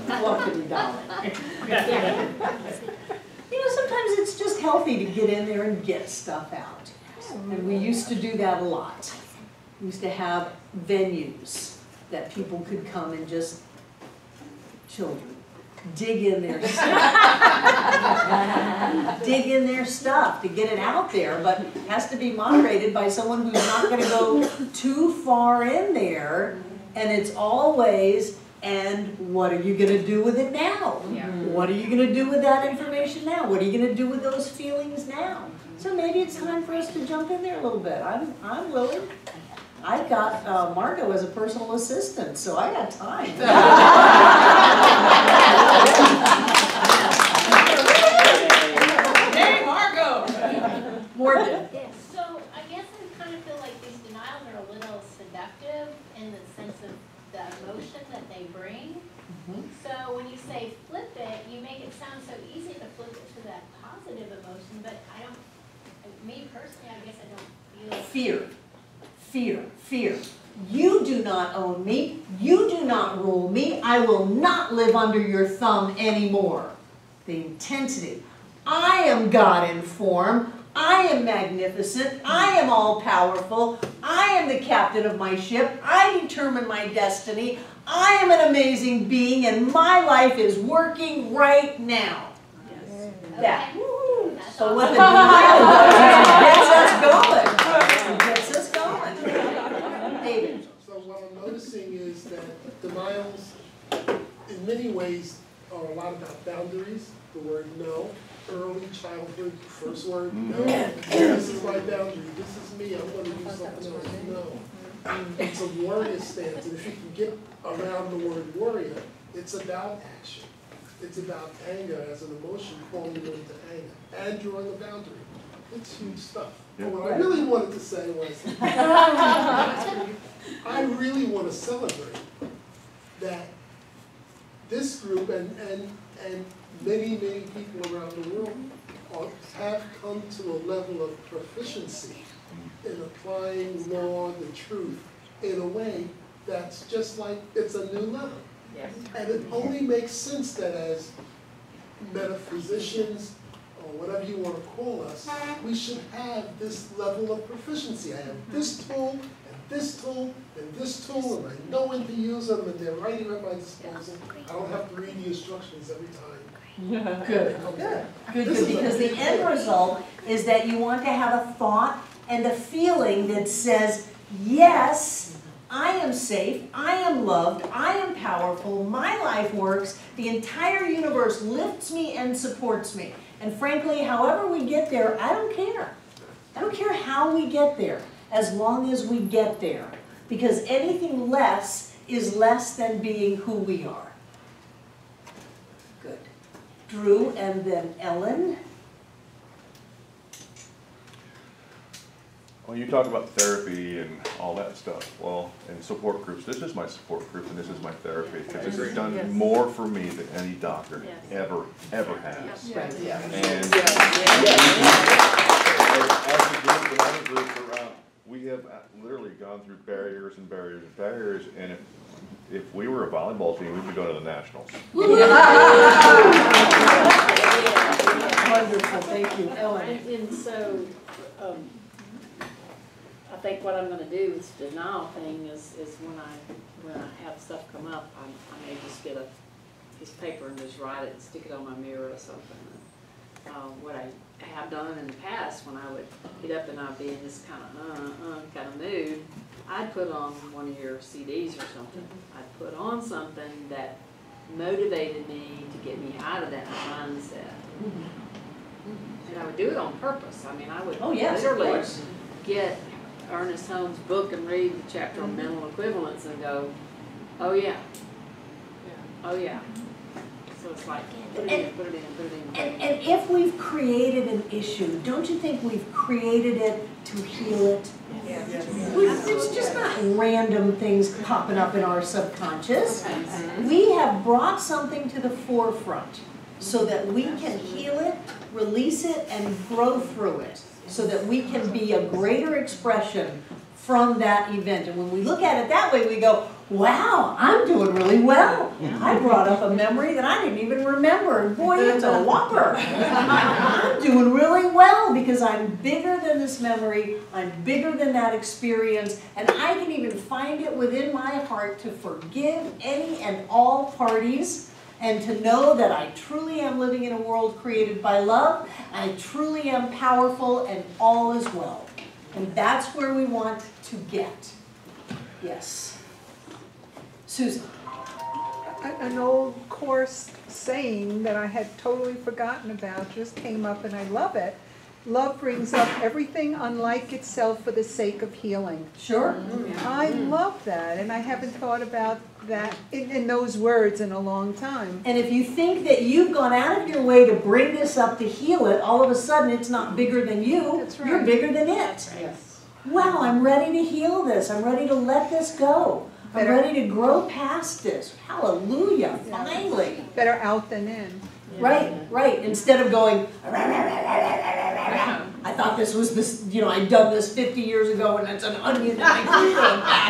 Welcome, darling. Sometimes it's just healthy to get in there and get stuff out. And we used to do that a lot. We used to have venues that people could come and just, children, dig in their stuff. Dig in their stuff to get it out there, but it has to be moderated by someone who's not going to go too far in there. And it's always, and what are you going to do with it now? What are you going to do with that information now? What are you going to do with those feelings now? So maybe it's time for us to jump in there a little bit. I'm willing. I've got Margot as a personal assistant, so I got time. Hey, Margot! Morgan. So I guess I kind of feel like these denials are a little seductive in the sense of the emotion that they bring. So when you say flip it, you make it sound so easy to flip it to that positive emotion, but me personally, I guess I don't feel... Fear. Fear. Fear. You do not own me. You do not rule me. I will not live under your thumb anymore. The intensity. I am God in form. I am magnificent. I am all-powerful. I am the captain of my ship. I determine my destiny. I am an amazing being, and my life is working right now. Yes. That. So what the denial does is it gets us going. It gets us going. David. So what I'm noticing is that denials, in many ways, are a lot about boundaries. The word no. Early childhood, first word, no. This is my boundary. This is me. I'm going to do something else. No. It's a warrior stance. And if you can get around the word warrior, it's about action. It's about anger as an emotion falling into anger and drawing a boundary. It's huge stuff. But what I really wanted to say was, I really want to celebrate that this group and many people around the world have come to a level of proficiency in applying law, the truth, in a way that's just like it's a new level. Yes. And it only makes sense that as metaphysicians, or whatever you want to call us, we should have this level of proficiency. I have this tool, and this tool and this tool, and I know when to use them, and they're right here at my disposal. I don't have to read the instructions every time. Good, good, because the end result is that you want to have a thought and a feeling that says, yes, I am safe, I am loved, I am powerful, my life works, the entire universe lifts me and supports me. And frankly, however we get there, I don't care. I don't care how we get there, as long as we get there. Because anything less is less than being who we are. Good. Drew and then Ellen. Well, you talk about therapy and all that stuff. Well, and support groups. This is my support group and this is my therapy. Because this has done more for me than any doctor ever has. Right. And as a group and other groups around, we have literally gone through barriers and barriers and barriers. And if we were a volleyball team, we'd be going to the nationals. Wonderful, thank you, Ellen. And so, I think what I'm gonna do with the denial thing is when I have stuff come up, I may just get a piece of paper and just write it and stick it on my mirror or something. What I have done in the past, when I would get up and I'd be in this kind of mood, I'd put on one of your CDs or something. I'd put on something that motivated me to get me out of that mindset. And I would do it on purpose. I mean, I would literally get Ernest Holmes' book and read the chapter on mental equivalence and go, oh yeah, oh yeah. So it's like, put it in, put it in, put it in. And if we've created an issue, don't you think we've created it to heal it? It's just not random things popping up in our subconscious. We have brought something to the forefront so that we can heal it, release it, and grow through it, so that we can be a greater expression from that event. And when we look at it that way, we go, wow, I'm doing really well. I brought up a memory that I didn't even remember, and boy, it's a whopper. I'm doing really well because I'm bigger than this memory, I'm bigger than that experience, and I can even find it within my heart to forgive any and all parties, and to know that I truly am living in a world created by love, I truly am powerful, and all is well. And that's where we want to get. Yes. Susan. An old course saying that I had totally forgotten about just came up, and I love it. Love brings up everything unlike itself for the sake of healing. Sure. I love that, and I haven't thought about that in those words in a long time. And if you think that you've gone out of your way to bring this up to heal it, all of a sudden it's not bigger than you. That's right. You're bigger than it. Yes. Wow, I'm ready to heal this. I'm ready to let this go. I'm ready to grow past this. Hallelujah, finally. Better out than in. Right, right. Instead of going, I thought this was this, you know, I'd done this 50 years ago and it's an onion and I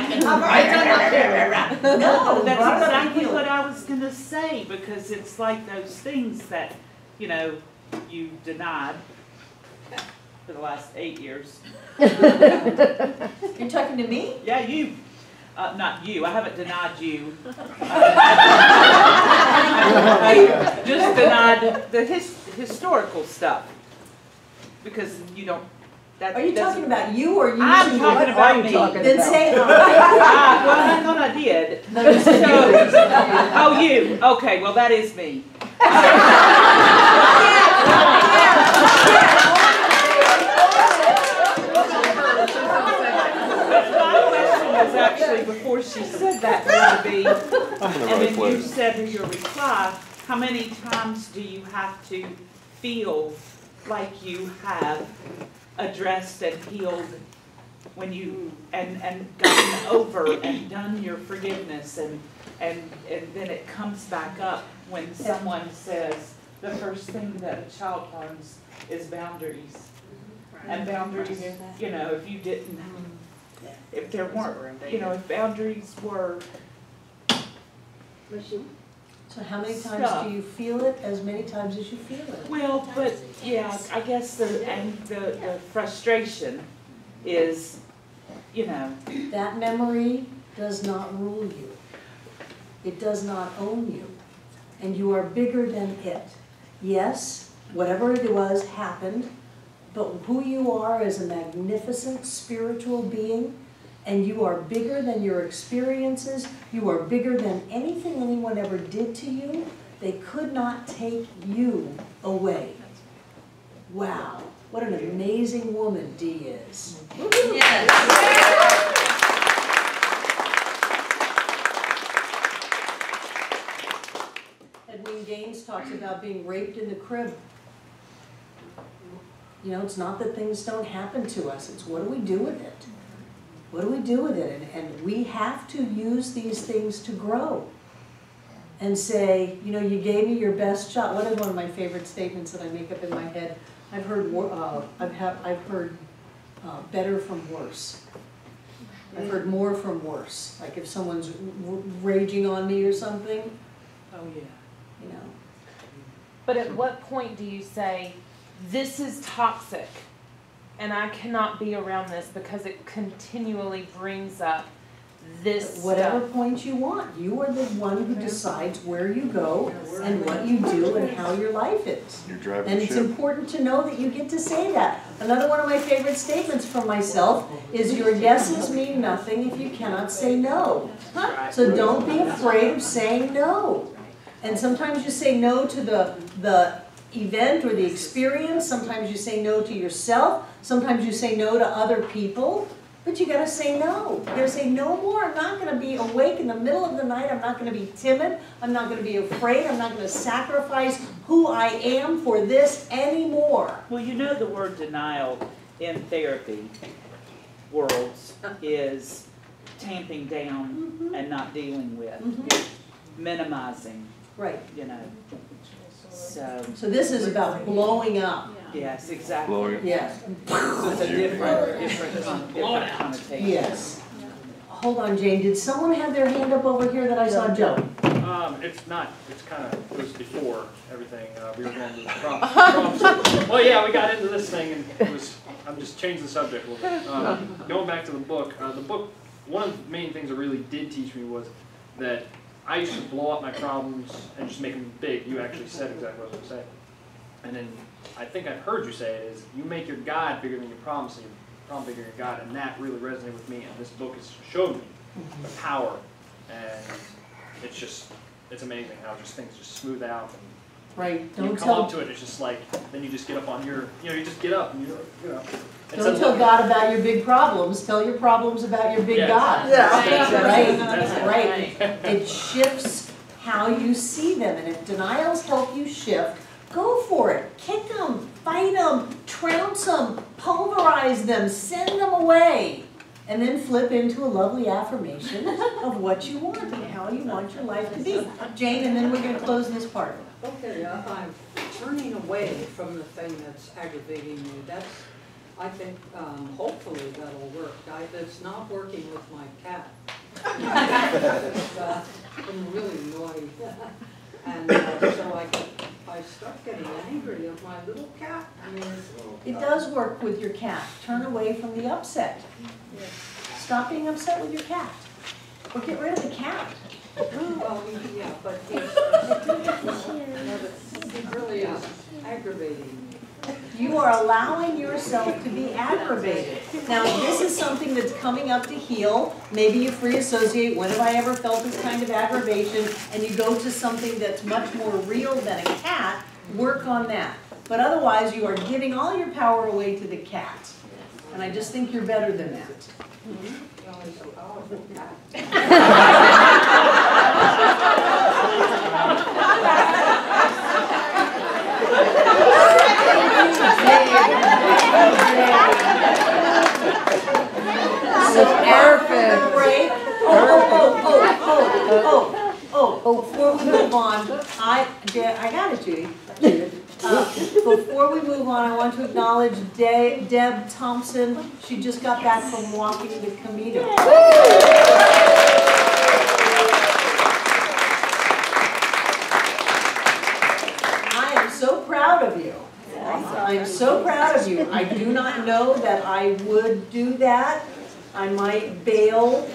keep going back and No, that's exactly what I was going to say, because it's like those things that, you know, you denied for the last 8 years. You're talking to me? Yeah, you. Not you. I haven't denied you. I just denied the historical stuff, because you don't. That Are you talking about you or you? I'm talking about me. Then say well, I thought I did. Oh, you. Okay. Well, that is me. Actually, before she said that, going to be, and then you said in your reply, how many times do you have to feel like you have addressed and healed when you, and gotten over and done your forgiveness, and then it comes back up when someone says the first thing that a child learns is boundaries. And boundaries, you know, if you didn't, if there weren't, you know, if boundaries were. So how many times do you feel it? As many times as you feel it. Well, but yeah, I guess the frustration is you know. That memory does not rule you. It does not own you. And you are bigger than it. Yes, whatever it was happened, but who you are is a magnificent spiritual being, and you are bigger than your experiences. You are bigger than anything anyone ever did to you. They could not take you away. Wow, what an amazing woman Dee is. Yes. Edwin Gaines talks about being raped in the crib. You know, it's not that things don't happen to us, it's what do we do with it? What do we do with it? And we have to use these things to grow. And say, you know, you gave me your best shot. What is one of my favorite statements that I make up in my head? I've heard better from worse. I've heard more from worse. Like if someone's raging on me or something. Oh yeah. You know. But at what point do you say, this is toxic and I cannot be around this because it continually brings up this whatever stuff? point you want. You are the one who decides where you go and what you do and how your life is. You're driving And the it's ship. important to know that you get to say that. Another one of my favorite statements from myself is your yeses mean nothing if you cannot say no. So don't be afraid of saying no. And sometimes you say no to the event or the experience. Sometimes you say no to yourself. Sometimes you say no to other people. But you gotta say no. You gotta say no more. I'm not gonna be awake in the middle of the night. I'm not gonna be timid. I'm not gonna be afraid. I'm not gonna sacrifice who I am for this anymore. Well, you know the word denial in therapy worlds is tamping down and not dealing with, minimizing. Right. You know. So this is about blowing up. Yes, exactly. Blowing up. Yes. So it's a different connotation. Yes. Hold on, Jane. Did someone have their hand up over here that I saw Joe? It's not, it's kind of, it was before everything, we were going to the prompts. Well, yeah, we got into this thing and it was, I'm just changing the subject a little bit. Going back to the book, one of the main things it really did teach me was that I used to blow up my problems and just make them big. You actually said exactly what I was going to say. And then I think I've heard you say it is, you make your God bigger than your problem, so your problem bigger than your God, and that really resonated with me, and this book has showed me the power, and it's just, it's amazing how just things just smooth out, and right. you come up to it, it's just like, then you just get up on your, you just get up, and Don't tell God about your big problems. Tell your problems about your big God. Yeah. That's right. It shifts how you see them, and if denials help you shift, go for it. Kick them, fight them, trounce them, pulverize them, send them away. And then flip into a lovely affirmation of what you want and how you want your life to be. Jane, and then we're going to close this part. Okay, I'm turning away from the thing that's aggravating me. That's, I think, hopefully that'll work. It's not working with my cat. It's been really annoying. And so I start getting angry at my little cat. It does work with your cat. Turn away from the upset. Stop being upset with your cat. Or get rid of the cat. Well, yeah, but he really is aggravating me. You are allowing yourself to be aggravated. Now, this is something that's coming up to heal. Maybe you free associate, when have I ever felt this kind of aggravation, and you go to something that's much more real than a cat, work on that. But otherwise, you are giving all your power away to the cat. And I just think you're better than that. Before we move on, I got it, Judy. Before we move on, I want to acknowledge Deb Thompson. She just got back from walking the Camino. I am so proud of you. I am so proud of you. I do not know that I would do that. I might bail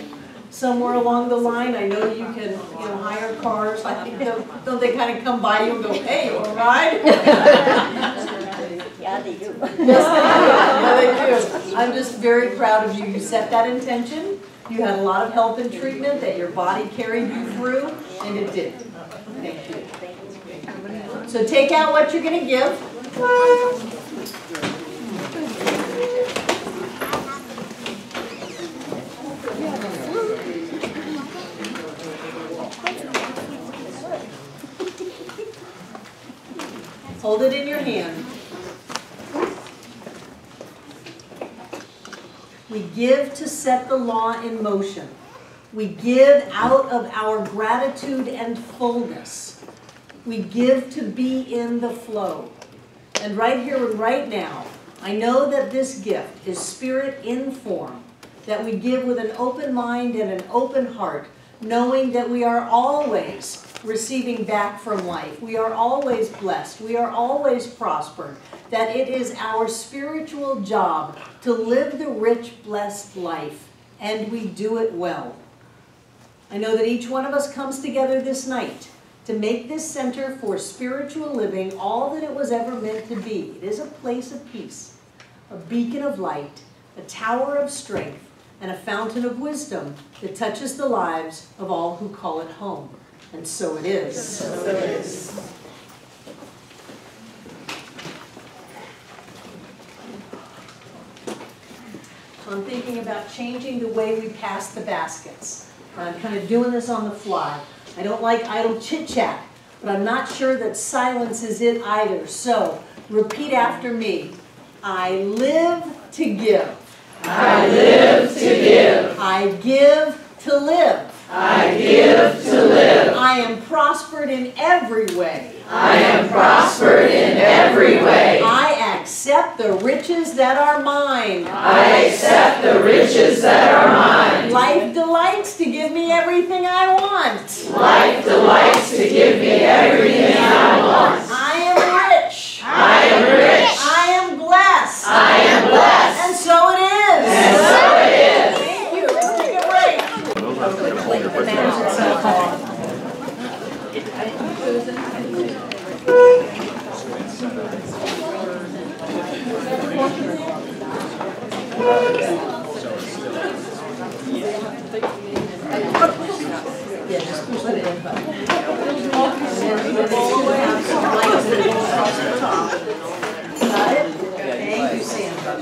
somewhere along the line. I know you can, hire cars. I think don't they kind of come by you and go, hey, you want to ride? Yeah, they do. Yes, they do. I'm just very proud of you. You set that intention. You had a lot of help and treatment that your body carried you through, and it did. Thank you. So take out what you're going to give. Hold it in your hand. We give to set the law in motion. We give out of our gratitude and fullness. We give to be in the flow. And right here and right now, I know that this gift is spirit in form, that we give with an open mind and an open heart, knowing that we are always receiving back from life. We are always blessed. We are always prospered. That it is our spiritual job to live the rich, blessed life, and we do it well. I know that each one of us comes together this night to make this center for spiritual living all that it was ever meant to be. It is a place of peace, a beacon of light, a tower of strength, and a fountain of wisdom that touches the lives of all who call it home. And so it is. So it is. So I'm thinking about changing the way we pass the baskets. I'm kind of doing this on the fly. I don't like idle chit-chat, but I'm not sure that silence is it either. So repeat after me. I live to give. I live to give. I give to live. I give to live. I am prospered in every way. I am prospered in every way. I accept the riches that are mine. I accept the riches that are mine. Life delights to give me everything I want. Life delights to give me everything I want. I am rich. I am rich. I am blessed. I am blessed. And so it is. And so it is. Thank you. Let's take a break. Yeah, just push the in button. Got it? Thank you, Sandra.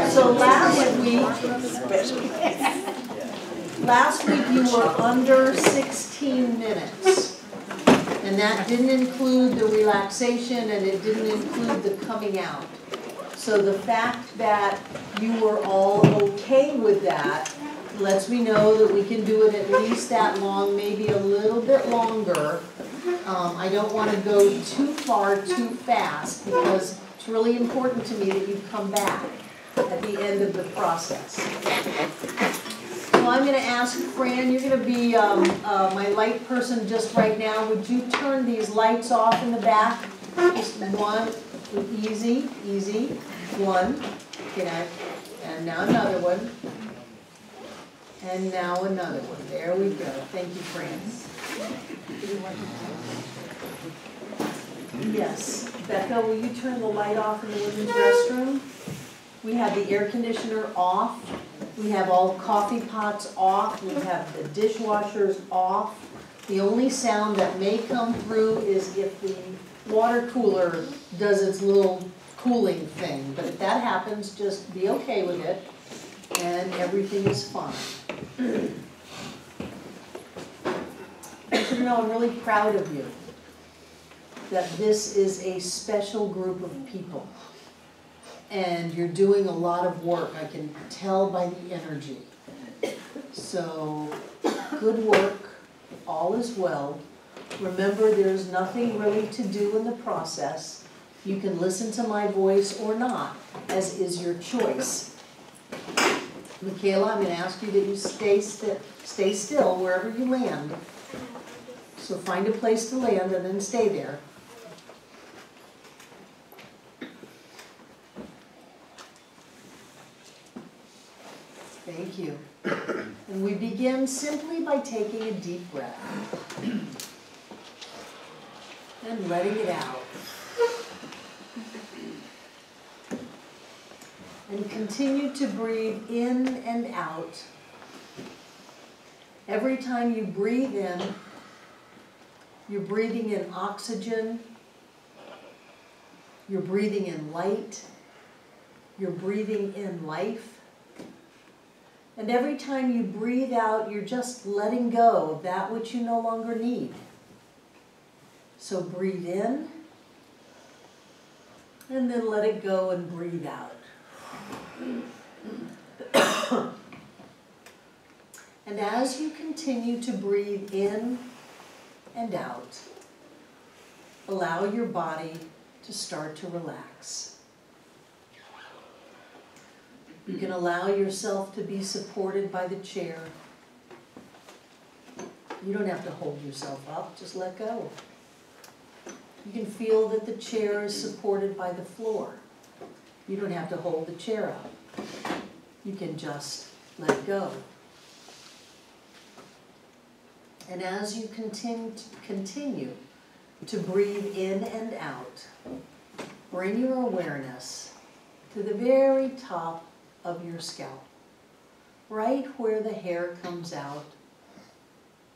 So last week you were under 16 minutes. And that didn't include the relaxation and it didn't include the coming out. So the fact that you were all okay with that lets me know that we can do it at least that long, maybe a little bit longer. I don't want to go too far too fast because it's really important to me that you come back at the end of the process. So I'm going to ask Fran, you're going to be my light person just right now. Would you turn these lights off in the back? Just one, easy, easy. One, okay, and now another one. And now another one. There we go. Thank you, Fran. Yes. Becca, will you turn the light off in the women's restroom? We have the air conditioner off. We have all coffee pots off. We have the dishwashers off. The only sound that may come through is if the water cooler does its little cooling thing. But if that happens, just be okay with it and everything is fine. I want you to know I'm really proud of you. That this is a special group of people. And you're doing a lot of work. I can tell by the energy. So, good work. All is well. Remember, there's nothing really to do in the process. You can listen to my voice or not, as is your choice. Michaela, I'm going to ask you that you stay still wherever you land. So find a place to land and then stay there. begin simply by taking a deep breath and letting it out. And continue to breathe in and out. Every time you breathe in, you're breathing in oxygen, you're breathing in light, you're breathing in life. And every time you breathe out, you're just letting go of that which you no longer need. So breathe in, and then let it go and breathe out. And as you continue to breathe in and out, allow your body to start to relax. You can allow yourself to be supported by the chair. You don't have to hold yourself up, just let go. You can feel that the chair is supported by the floor. You don't have to hold the chair up. You can just let go. And as you continue to breathe in and out, bring your awareness to the very top of your scalp, right where the hair comes out,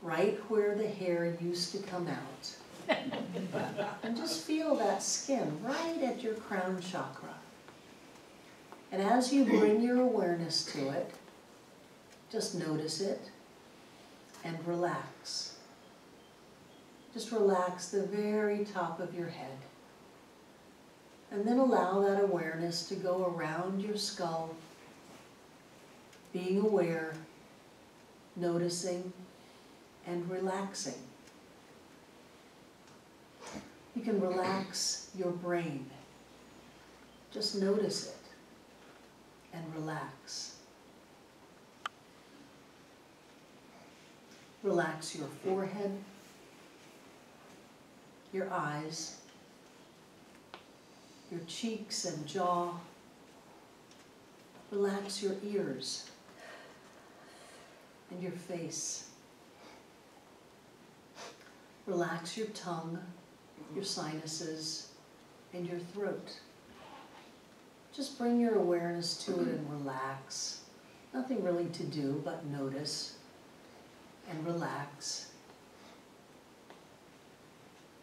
right where the hair used to come out. And just feel that skin right at your crown chakra. And as you bring your awareness to it, just notice it and relax. Just relax the very top of your head. And then allow that awareness to go around your skull, being aware, noticing, and relaxing. You can relax your brain. Just notice it and relax. Relax your forehead, your eyes, your cheeks and jaw. Relax your ears and your face. Relax your tongue, your sinuses, and your throat. Just bring your awareness to it and relax. Nothing really to do but notice and relax.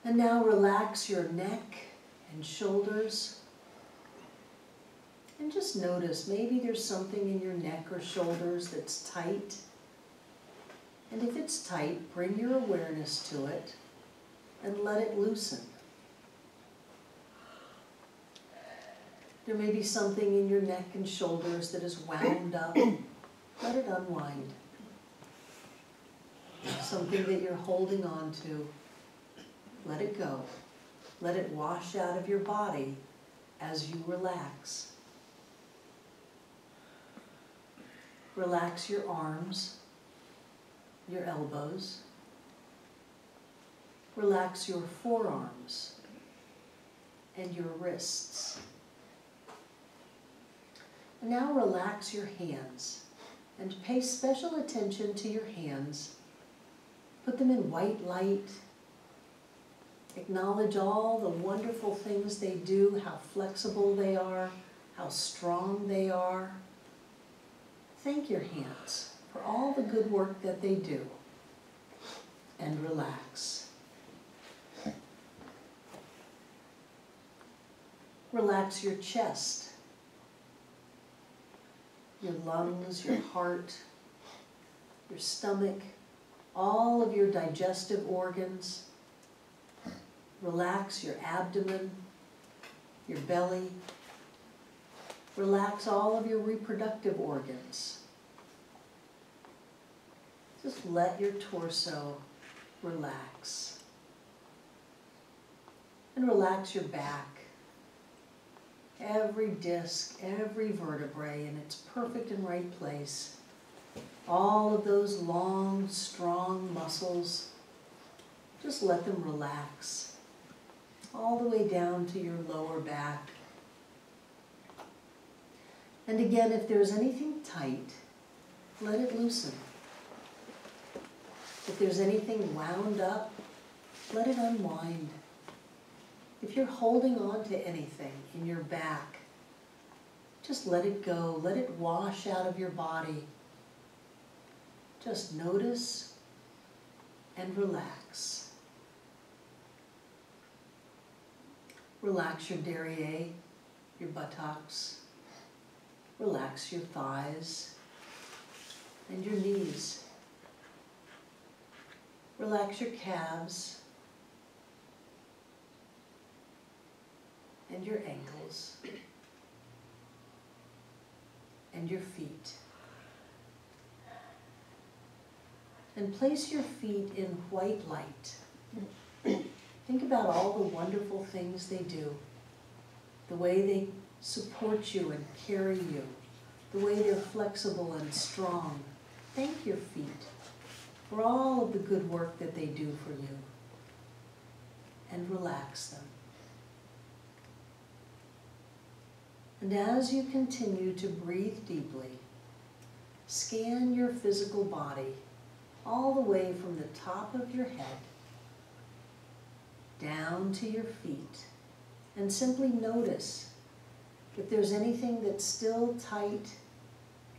And now relax your neck and shoulders. And just notice, maybe there's something in your neck or shoulders that's tight. And if it's tight, bring your awareness to it and let it loosen. There may be something in your neck and shoulders that is wound up. Let it unwind. Something that you're holding on to, let it go. Let it wash out of your body as you relax. Relax your arms, your elbows. Relax your forearms and your wrists. And now relax your hands and pay special attention to your hands. Put them in white light. Acknowledge all the wonderful things they do, how flexible they are, how strong they are. Thank your hands for all the good work that they do. And relax. Relax your chest, your lungs, your heart, your stomach, all of your digestive organs. Relax your abdomen, your belly. Relax all of your reproductive organs. Just let your torso relax. And relax your back. Every disc, every vertebrae in its perfect and right place. All of those long, strong muscles, just let them relax. All the way down to your lower back. And again, if there's anything tight, let it loosen. If there's anything wound up, let it unwind. If you're holding on to anything in your back, just let it go. Let it wash out of your body. Just notice and relax. Relax your derriere, your buttocks. Relax your thighs and your knees. Relax your calves and your ankles and your feet. And place your feet in white light. Think about all the wonderful things they do, the way they support you and carry you, the way they're flexible and strong. Thank your feet for all of the good work that they do for you, and relax them. And as you continue to breathe deeply, scan your physical body all the way from the top of your head down to your feet, and simply notice if there's anything that's still tight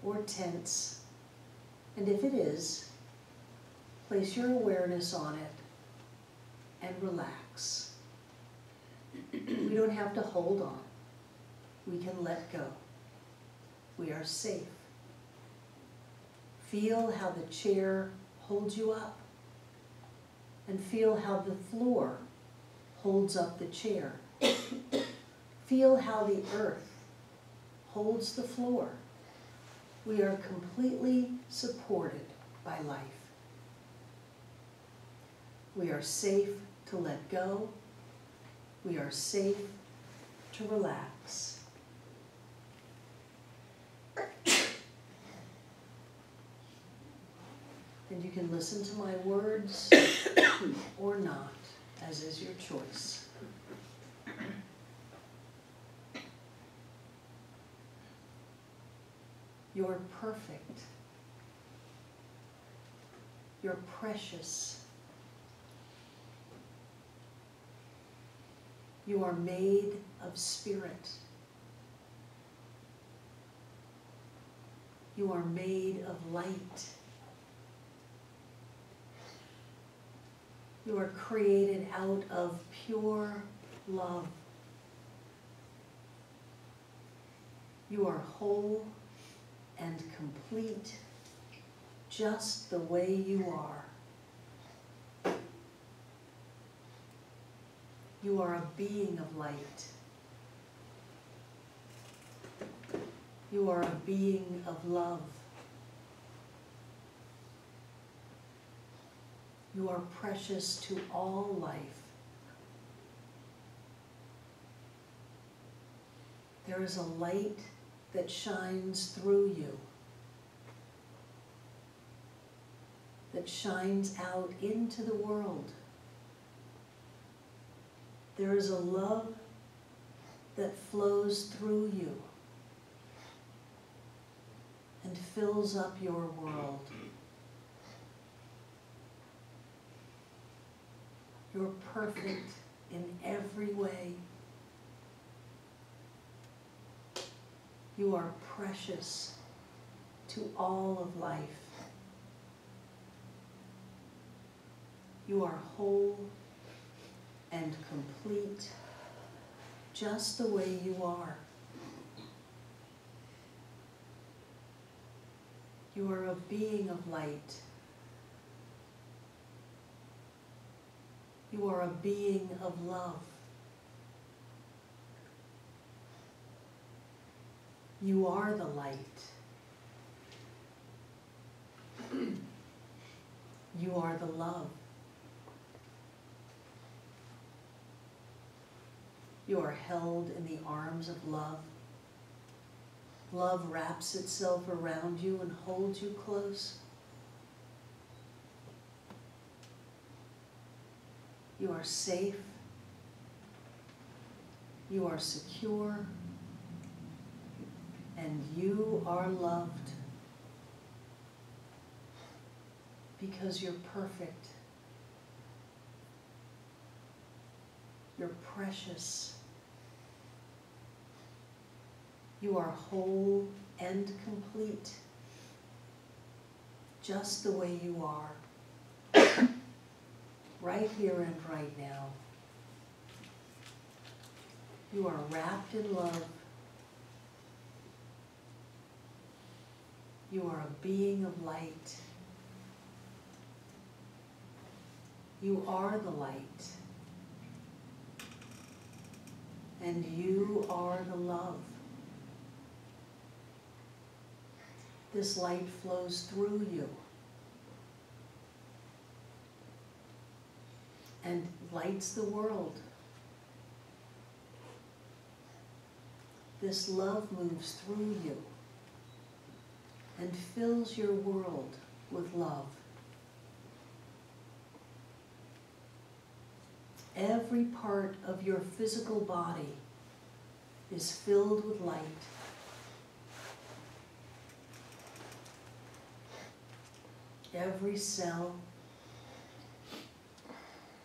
or tense, and if it is, place your awareness on it and relax. We don't have to hold on. We can let go. We are safe. Feel how the chair holds you up, and feel how the floor holds up the chair. Feel how the earth holds the floor. We are completely supported by life. We are safe to let go. We are safe to relax. And you can listen to my words or not, as is your choice. You're perfect. You're precious. You are made of spirit. You are made of light. You are created out of pure love. You are whole and complete, just the way you are. You are a being of light. You are a being of love. You are precious to all life. There is a light that shines through you, that shines out into the world. There is a love that flows through you and fills up your world. You're perfect in every way. You are precious to all of life. You are whole and complete, just the way you are. You are a being of light. You are a being of love. You are the light. You are the love. You are held in the arms of love. Love wraps itself around you and holds you close. You are safe. You are secure. And you are loved. because you're perfect. You're precious. You are whole and complete, just the way you are, right here and right now. You are wrapped in love. You are a being of light. You are the light. And you are the love. This light flows through you and lights the world. This love moves through you and fills your world with love. Every part of your physical body is filled with light. Every cell,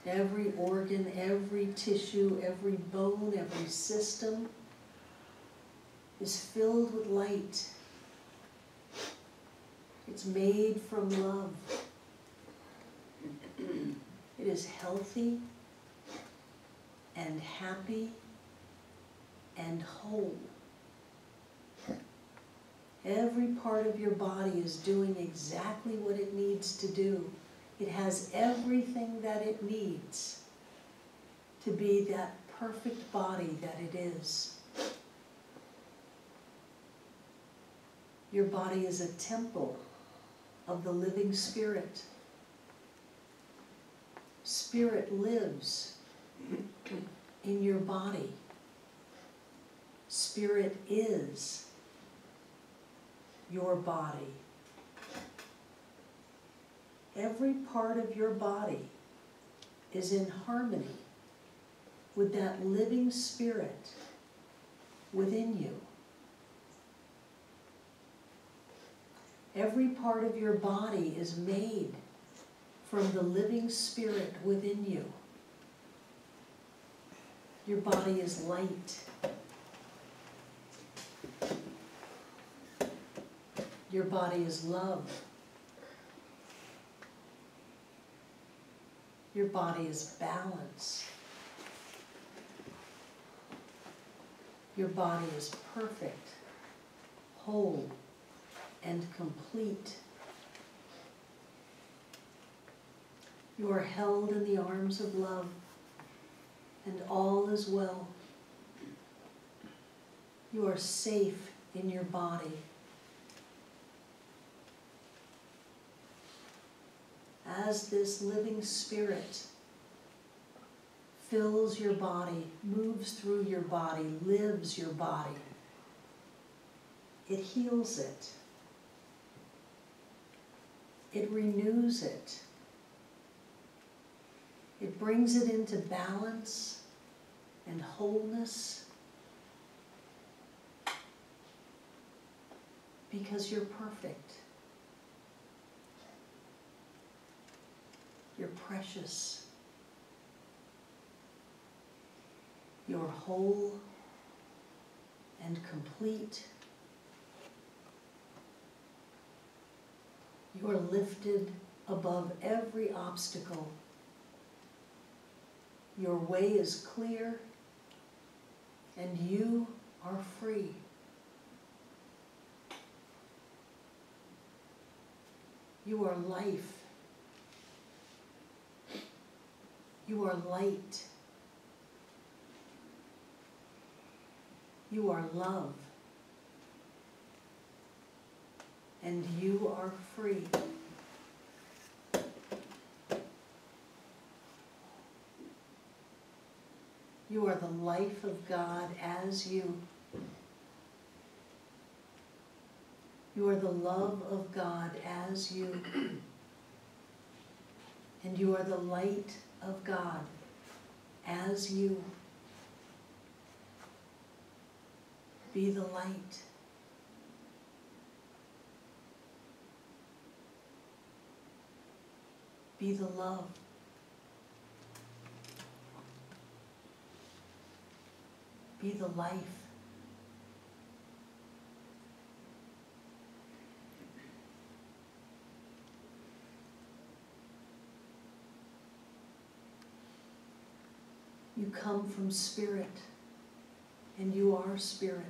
every organ, every tissue, every bone, every system is filled with light. It's made from love. It is healthy and happy and whole. Every part of your body is doing exactly what it needs to do. It has everything that it needs to be that perfect body that it is. Your body is a temple of the living Spirit. Spirit lives in your body. Spirit is your body. Every part of your body is in harmony with that living Spirit within you. Every part of your body is made from the living Spirit within you. Your body is light. Your body is love. Your body is balance. Your body is perfect, whole, and complete. You are held in the arms of love, and all is well. You are safe in your body. As this living Spirit fills your body, moves through your body, lives your body, it heals it. It renews it. It brings it into balance and wholeness because you're perfect. You're precious. You're whole and complete. You are lifted above every obstacle. Your way is clear, and you are free. You are life. You are light. You are love. And you are free. You are the life of God as you. You are the love of God as you. And you are the light of God as you. Be the light. Be the love. Be the life. You come from spirit, and you are spirit.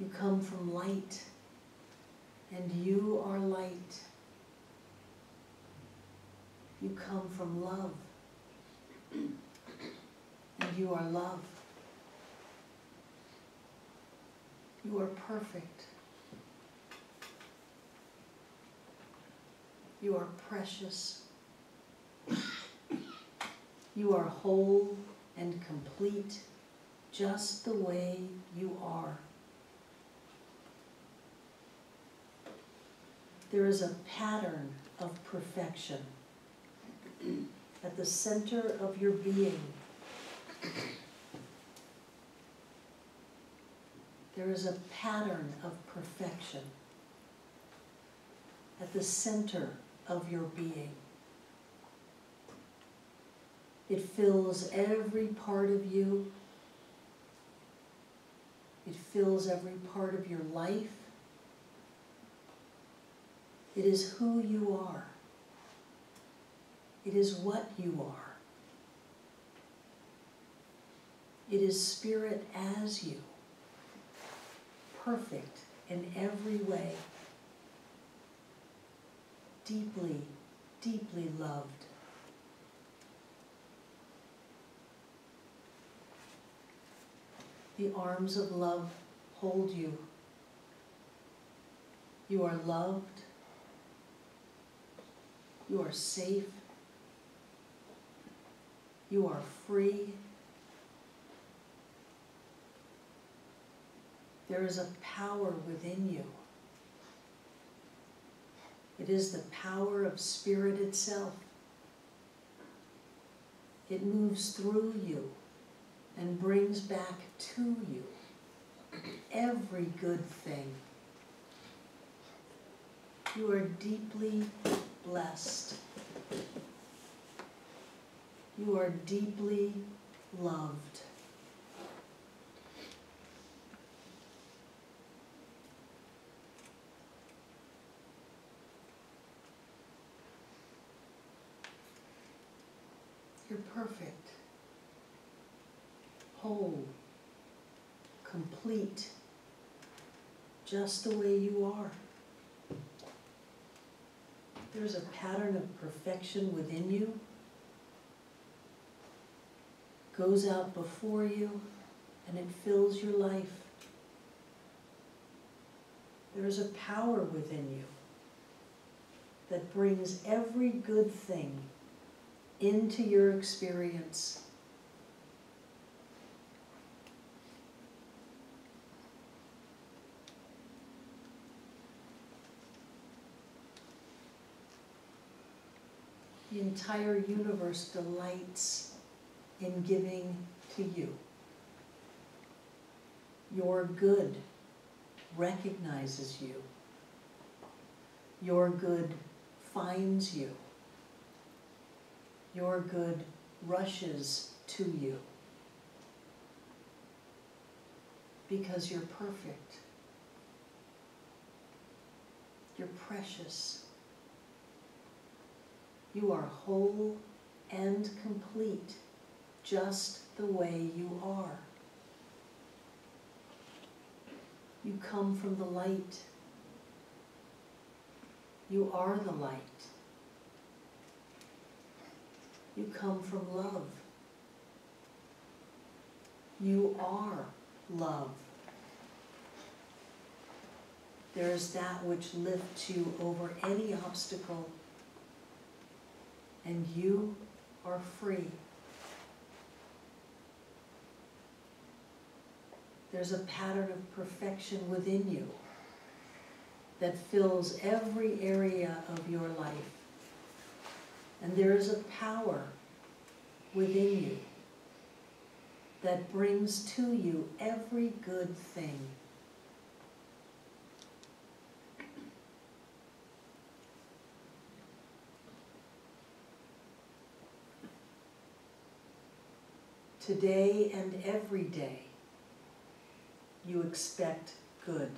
You come from light, and you are light. You come from love, and you are love. You are perfect. You are precious. You are whole and complete, just the way you are. There is a pattern of perfection at the center of your being. There is a pattern of perfection at the center of your being. It fills every part of you. It fills every part of your life. It is who you are. It is what you are. It is spirit as you, perfect in every way, deeply, deeply loved. The arms of love hold you. You are loved. You are safe. You are free. There is a power within you. It is the power of spirit itself. It moves through you and brings back to you every good thing. You are deeply blessed. You are deeply loved. You're perfect, whole, complete, just the way you are. There's a pattern of perfection within you, goes out before you, and it fills your life. There is a power within you that brings every good thing into your experience. The entire universe delights in giving to you. Your good recognizes you. Your good finds you. Your good rushes to you. Because you're perfect. You're precious. You are whole and complete, just the way you are. You come from the light. You are the light. You come from love. You are love. There is that which lifts you over any obstacle, and you are free. There's a pattern of perfection within you that fills every area of your life. And there is a power within you that brings to you every good thing. Today and every day, you expect good.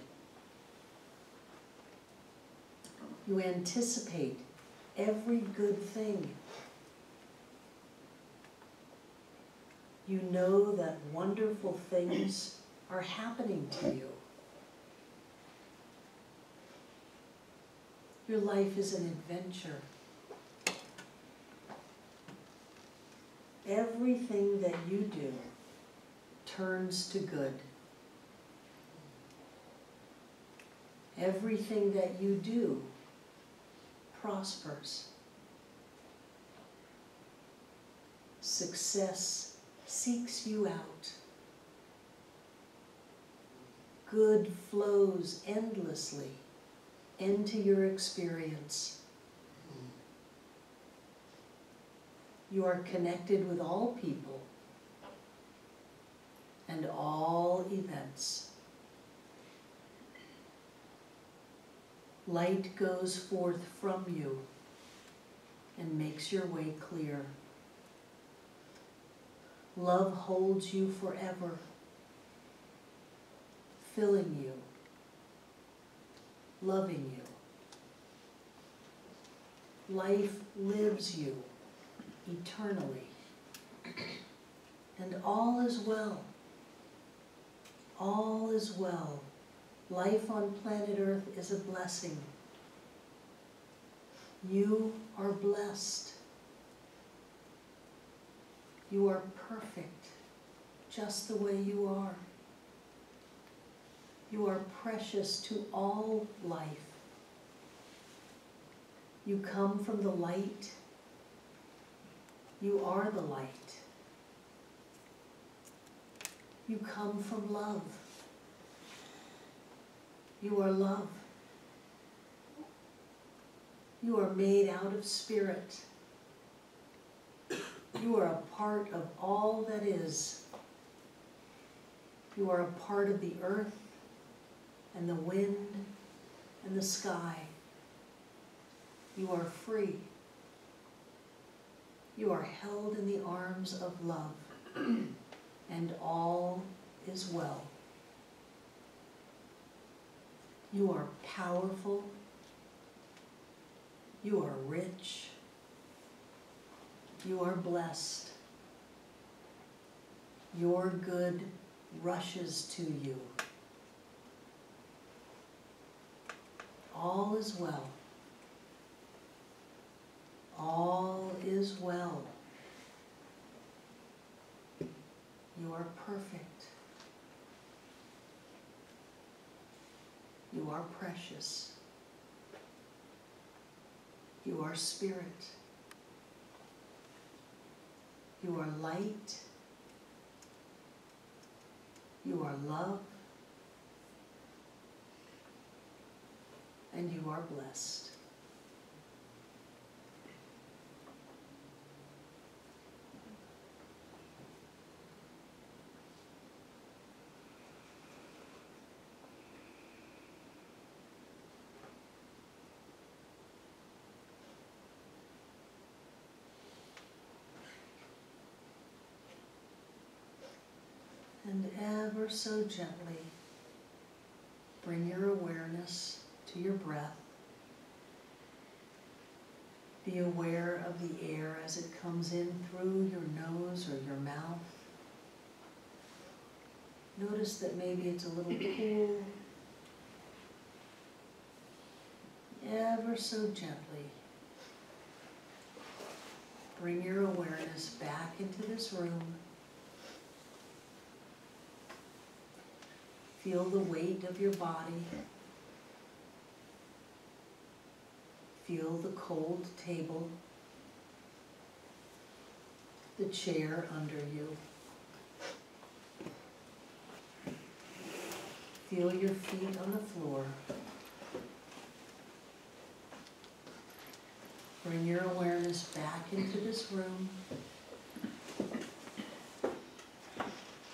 You anticipate every good thing. You know that wonderful things are happening to you. Your life is an adventure. Everything that you do turns to good. Everything that you do prospers. Success seeks you out. Good flows endlessly into your experience. You are connected with all people and all events. Light goes forth from you and makes your way clear. Love holds you forever, filling you, loving you. Life lives you eternally, and all is well. All is well. Life on planet Earth is a blessing. You are blessed. You are perfect, just the way you are. You are precious to all life. You come from the light. You are the light. You come from love. You are love. You are made out of spirit. You are a part of all that is. You are a part of the earth and the wind and the sky. You are free. You are held in the arms of love, and all is well. You are powerful. You are rich. You are blessed. Your good rushes to you. All is well. All is well. You are perfect. You are precious. You are spirit. You are light. You are love. And you are blessed. And ever so gently, bring your awareness to your breath. Be aware of the air as it comes in through your nose or your mouth. Notice that maybe it's a little cool. Ever so gently, bring your awareness back into this room. Feel the weight of your body. Feel the cold table, the chair under you. Feel your feet on the floor. Bring your awareness back into this room,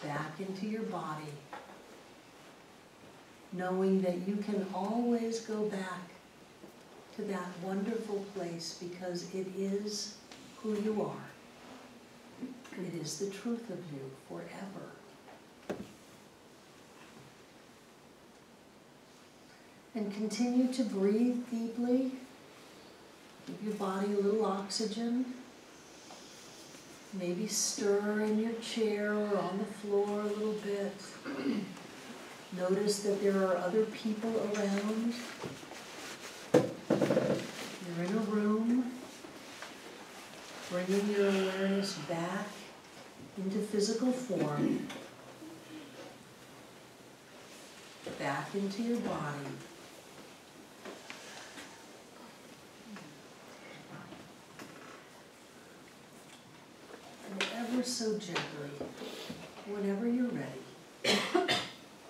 back into your body, knowing that you can always go back to that wonderful place because it is who you are. It is the truth of you forever. And continue to breathe deeply. Give your body a little oxygen. Maybe stir in your chair or on the floor a little bit. Notice that there are other people around. You're in a room. Bringing your awareness back into physical form. Back into your body. And ever so gently, whenever you're ready,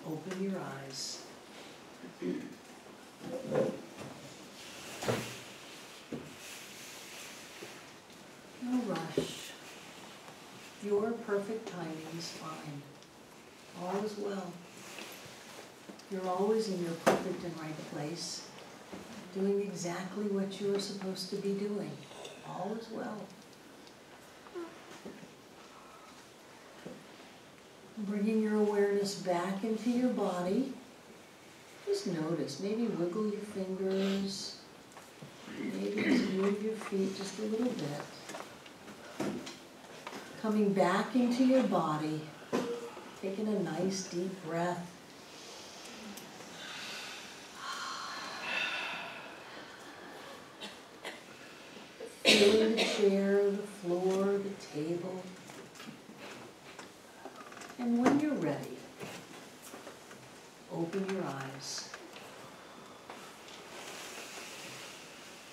open your eyes. No rush. Your perfect timing is fine. All is well. You're always in your perfect and right place, doing exactly what you are supposed to be doing. All is well. Bringing your awareness back into your body. Just notice, maybe wiggle your fingers, maybe just move your feet just a little bit. Coming back into your body, taking a nice deep breath. Feeling the chair, the floor, the table. And when you're ready, open your eyes.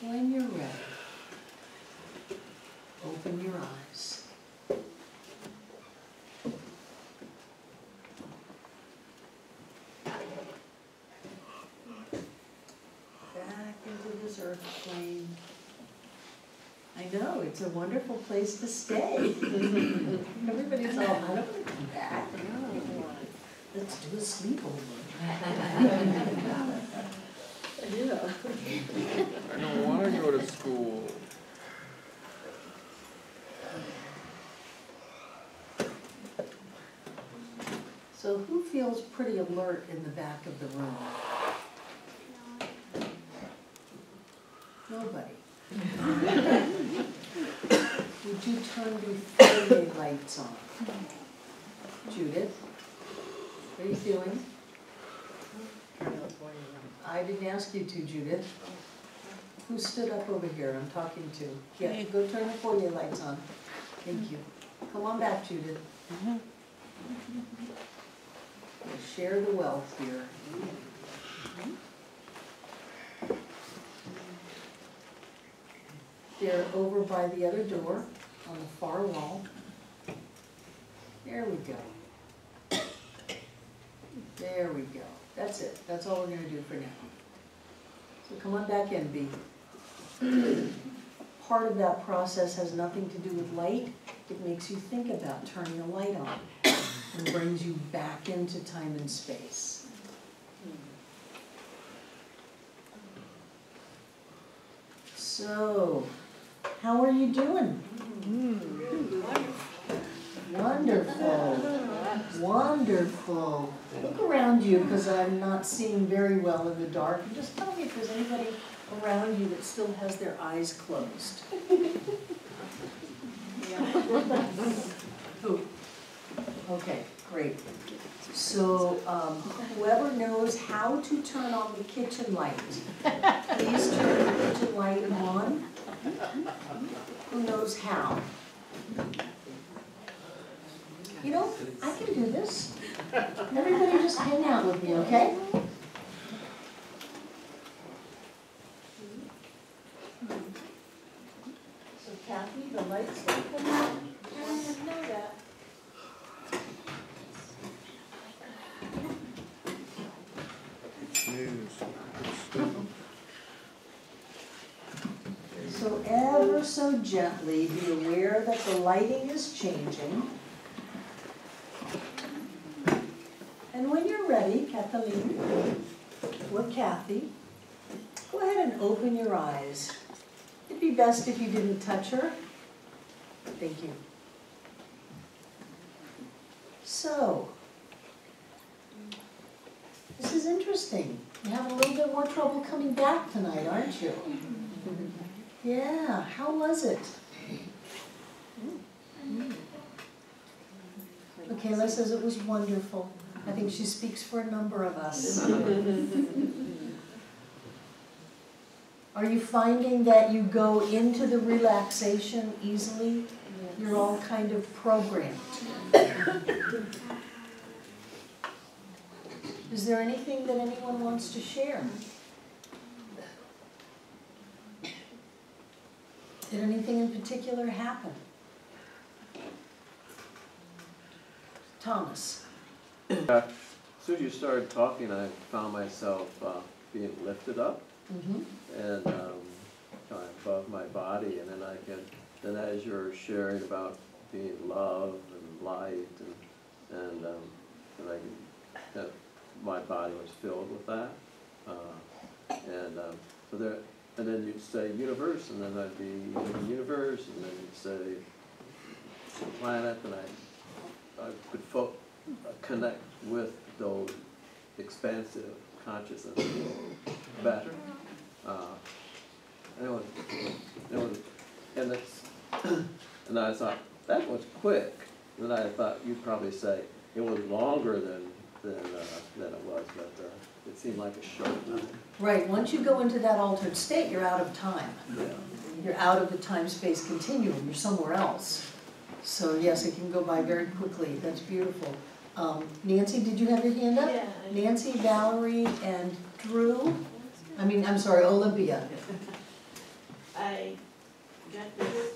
When you're ready, open your eyes. Back into this earth plane. I know, it's a wonderful place to stay. Everybody's all, I don't want to come back. Let's do a sleepover. Yeah. I don't want to go to school. So who feels pretty alert in the back of the room? Nobody. Would you turn the foyer lights on? Judith, what are you doing? I didn't ask you to, Judith. Who stood up over here? I'm talking to. Yeah, go turn the foyer lights on. Thank you. Come on back, Judith. We'll share the wealth here. They're over by the other door on the far wall. There we go. There we go. That's it. That's all we're going to do for now. So come on back in, B. Part of that process has nothing to do with light. It makes you think about turning a light on and brings you back into time and space. So, how are you doing? Wonderful. Wonderful. Look around you, because I'm not seeing very well in the dark. And just tell me if there's anybody around you that still has their eyes closed. Okay, great. So whoever knows how to turn on the kitchen light, please turn the kitchen light on. Who knows how? You know, I can do this. Everybody just hang out with me, okay? So Kathy, the lights are coming on. I didn't know that. So ever so gently be aware that the lighting is changing. And when you're ready, Kathleen, or Kathy, go ahead and open your eyes. It'd be best if you didn't touch her. Thank you. So, this is interesting. You're having a little bit more trouble coming back tonight, aren't you? Yeah, how was it? Kayla says it was wonderful. I think she speaks for a number of us. Are you finding that you go into the relaxation easily? You're all kind of programmed. Is there anything that anyone wants to share? Did anything in particular happen? Thomas. As soon as you started talking, I found myself being lifted up and above my body, and then as you were sharing about being love and light, my body was filled with that, and then you'd say universe, and then I'd be in the universe, and then you'd say planet, and I could connect with those expansive consciousness better. And I thought, that was quick. And I thought you'd probably say it was longer than it was, but it seemed like a short time. Right, once you go into that altered state, you're out of time. Yeah. You're out of the time-space continuum, you're somewhere else. So yes, it can go by very quickly. That's beautiful. Nancy, did you have your hand up? Yeah. Nancy, Valerie, and Drew? I'm sorry, Olympia. I got this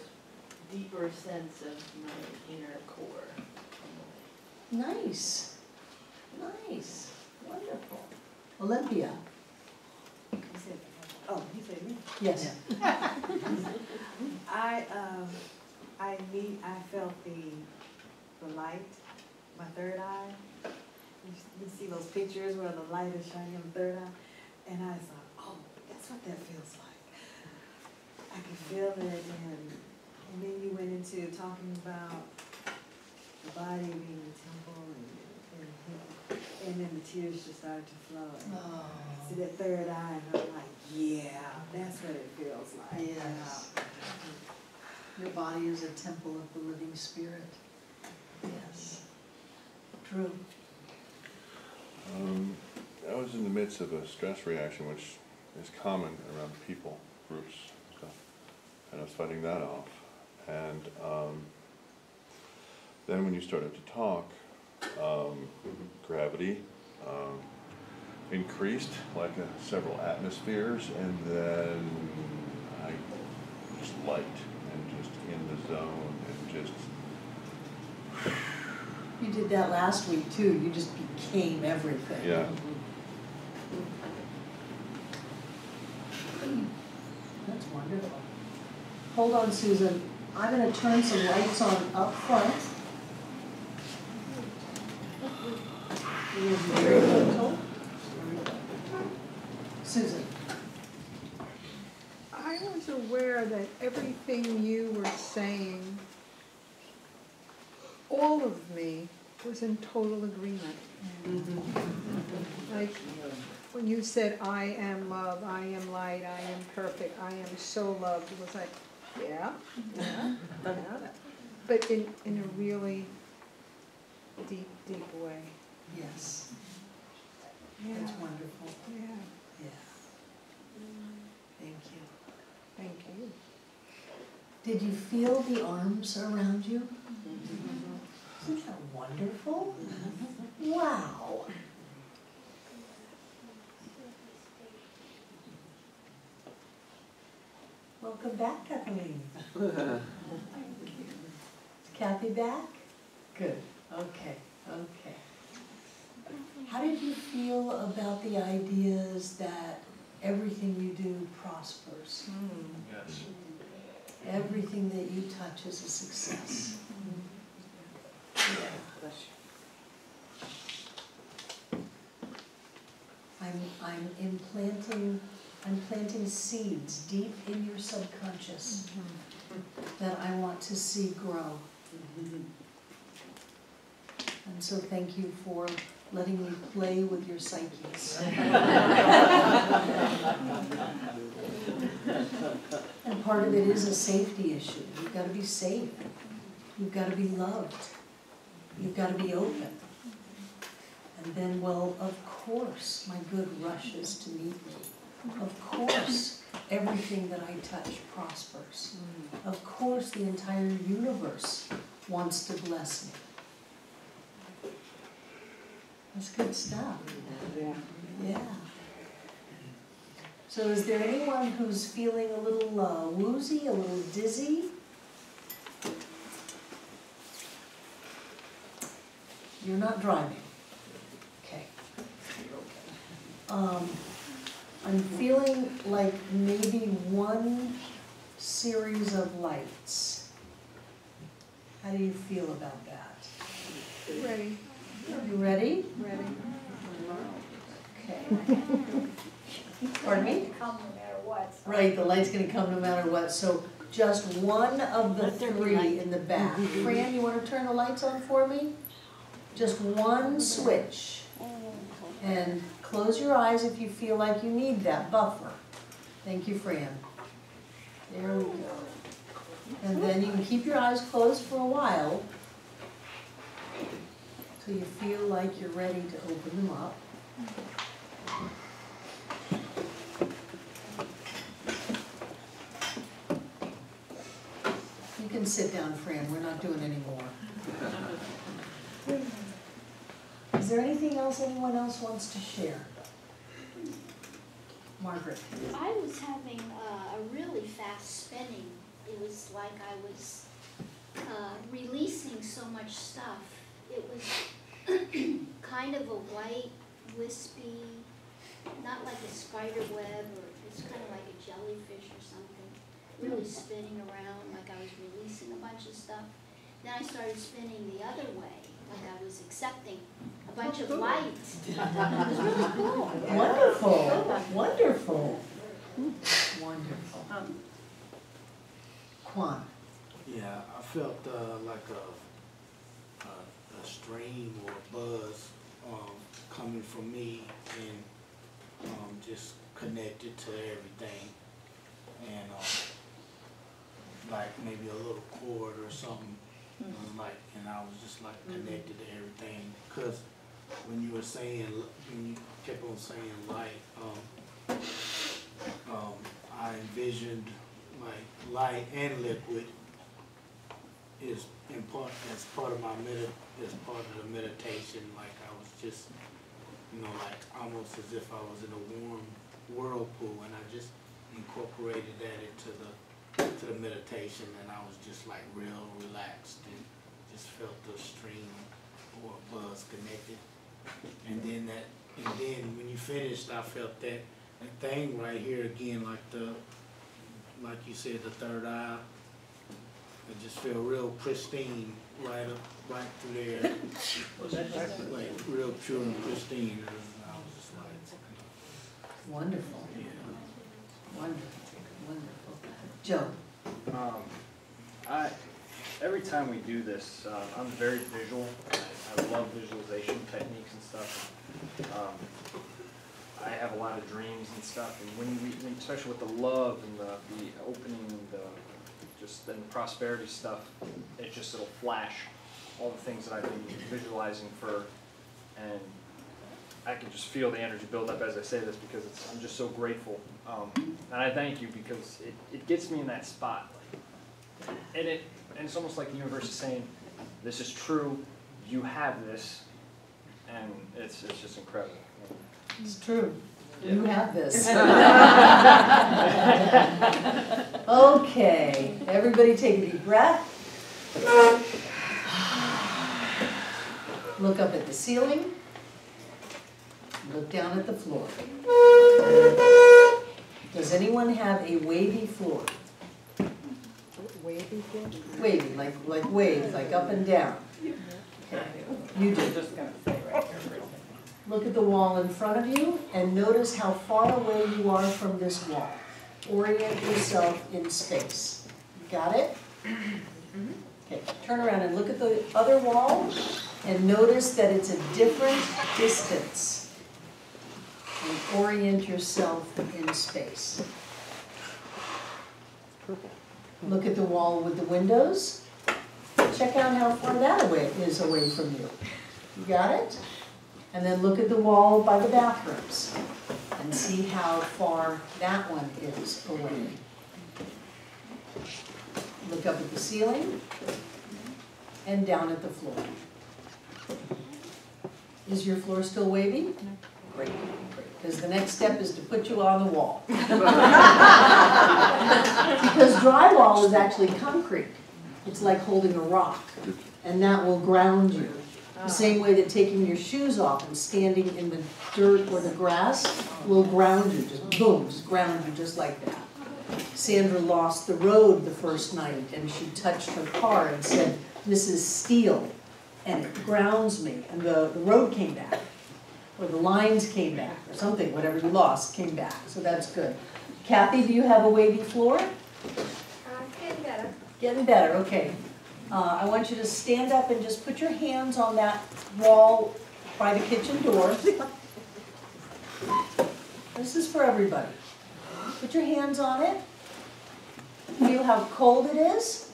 deeper sense of my inner core. Nice. Nice. Wonderful. Olympia. He said me? Yes. I felt the light, my third eye. You see those pictures where the light is shining on the third eye? And I thought, oh, that's what that feels like. I could feel it, and then you went into talking about the body being the temple, and then the tears just started to flow. And I see that third eye, and I'm like, yeah, that's what it feels like. Yes. Your body is a temple of the living spirit. Yes. Drew. I was in the midst of a stress reaction, which is common around people, groups, stuff, and I was fighting that off. And then when you started to talk, gravity increased like several atmospheres, and then I was light and just in the zone and just. You did that last week too. You just became everything. Yeah. That's wonderful. Hold on, Susan. I'm going to turn some lights on up front. Susan. I was aware that everything you were saying, all of me was in total agreement. Like when you said, I am love, I am light, I am perfect, I am so loved, it was like, yeah. But in a really deep, deep way. Yes. Yeah. That's wonderful. Yeah. Yeah. Thank you. Thank you. Did you feel the arms around you? Isn't that wonderful? Wow. Welcome back, Kathleen. Is Kathy back? Good. Okay. Okay. How did you feel about the ideas that everything you do prospers? Yes. Everything that you touch is a success. I'm planting seeds deep in your subconscious that I want to see grow. And And so thank you for letting me play with your psyches. And part of it is a safety issue. You've got to be safe. You've got to be loved. You've got to be open. And then, well, of course, my good rushes to meet me. Of course, everything that I touch prospers. Of course, the entire universe wants to bless me. That's good stuff. Yeah. So is there anyone who's feeling a little woozy, a little dizzy? You're not driving. Okay. I'm feeling like maybe one series of lights. How do you feel about that? Ready. You ready? Ready. Okay. Pardon me? Come no matter what. Right, the light's gonna come no matter what, so just one of the three in the back. Fran, you wanna turn the lights on for me? Just one switch. And close your eyes if you feel like you need that buffer. Thank you, Fran. There we go. And then you can keep your eyes closed for a while till you feel like you're ready to open them up. You can sit down, Fran. We're not doing any more. Is there anything else anyone else wants to share? Margaret. I was having a really fast spinning. It was like I was releasing so much stuff. It was kind of a white, wispy, not like a spider web, or it's kind of like a jellyfish or something, really spinning around like I was releasing a bunch of stuff. Then I started spinning the other way, like I was accepting a bunch of lights. It was really cool. Wonderful, wonderful, wonderful. Quan. Yeah, I felt like a stream or a buzz coming from me and just connected to everything, and like maybe a little cord or something. Like, and I was just like connected to everything, because when you were saying, when you kept on saying light, I envisioned like light and liquid is important as part of my as part of the meditation. Like I was just, you know, like almost as if I was in a warm whirlpool, and I just incorporated that into the meditation, and I was just like real relaxed and just felt the stream or buzz connected. And then when you finished, I felt that thing right here again, like you said, the third eye. I just feel real pristine right through there. Like real pure and pristine. And I was just like, Wonderful. Yeah. Wonderful, wonderful. Joe. Every time we do this, I'm very visual. I love visualization techniques and stuff. I have a lot of dreams and stuff, and when especially with the love and the opening, and the prosperity stuff, it'll flash all the things that I've been visualizing and I can just feel the energy build up as I say this, because I'm just so grateful. And I thank you, because it gets me in that spot. And it's almost like the universe is saying, this is true, you have this, and it's just incredible. It's true. Yeah. You have this. Okay, everybody take a deep breath. Look up at the ceiling. Look down at the floor. Does anyone have a wavy floor? Wavy floor? Wavy, like waves, like up and down. Okay. You do. Look at the wall in front of you and notice how far away you are from this wall. Orient yourself in space. Got it? Okay, turn around and look at the other wall. And notice that it's a different distance. And orient yourself in space. Look at the wall with the windows. Check out how far that is away from you. You got it? And then look at the wall by the bathrooms and see how far that one is away. Look up at the ceiling and down at the floor. Is your floor still wavy? Great, great. Because the next step is to put you on the wall. Because drywall is actually concrete. It's like holding a rock, and that will ground you. The same way that taking your shoes off and standing in the dirt or the grass will ground you, just boom, just ground you just like that. Sandra lost the road the first night, and she touched her car and said, "This is steel, and it grounds me." And the road came back, or the lines came back, or something, whatever you lost came back, so that's good. Kathy, do you have a wavy floor? Getting better. Getting better, okay. I want you to stand up and just put your hands on that wall by the kitchen door. This is for everybody. Put your hands on it. Feel how cold it is?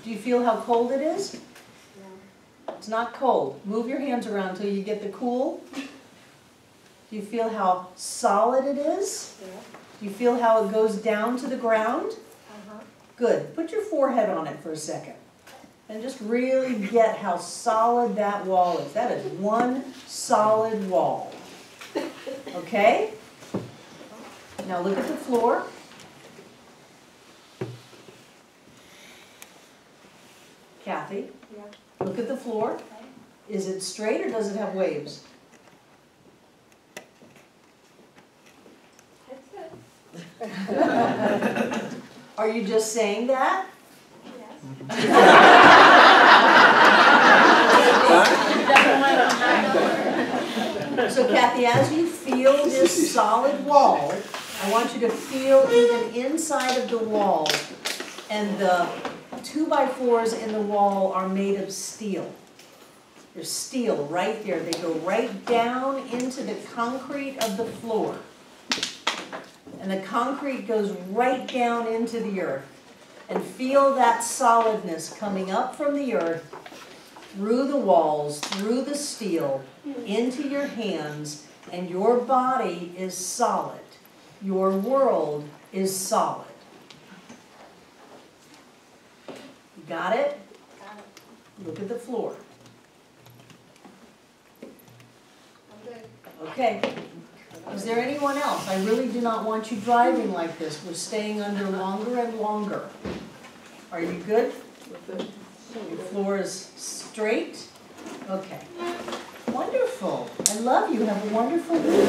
Do you feel how cold it is? Yeah. It's not cold. Move your hands around until you get the cool. Do you feel how solid it is? Yeah. Do you feel how it goes down to the ground? Uh-huh. Good. Put your forehead on it for a second. And just really get how solid that wall is. That is one solid wall. Okay? Now look at the floor. Kathy? Yeah. Look at the floor. Is it straight or does it have waves? That's good. Are you just saying that? So Kathy, as you feel this solid wall, I want you to feel even inside of the wall, and the 2x4s in the wall are made of steel. There's steel right there. They go right down into the concrete of the floor. And the concrete goes right down into the earth. And feel that solidness coming up from the earth, through the walls, through the steel, into your hands, and your body is solid. Your world is solid. You got it? Look at the floor. I'm good. Okay. Is there anyone else? I really do not want you driving like this. We're staying under longer and longer. Are you good? Your floor is straight? Okay. Wonderful. I love you. Have a wonderful week.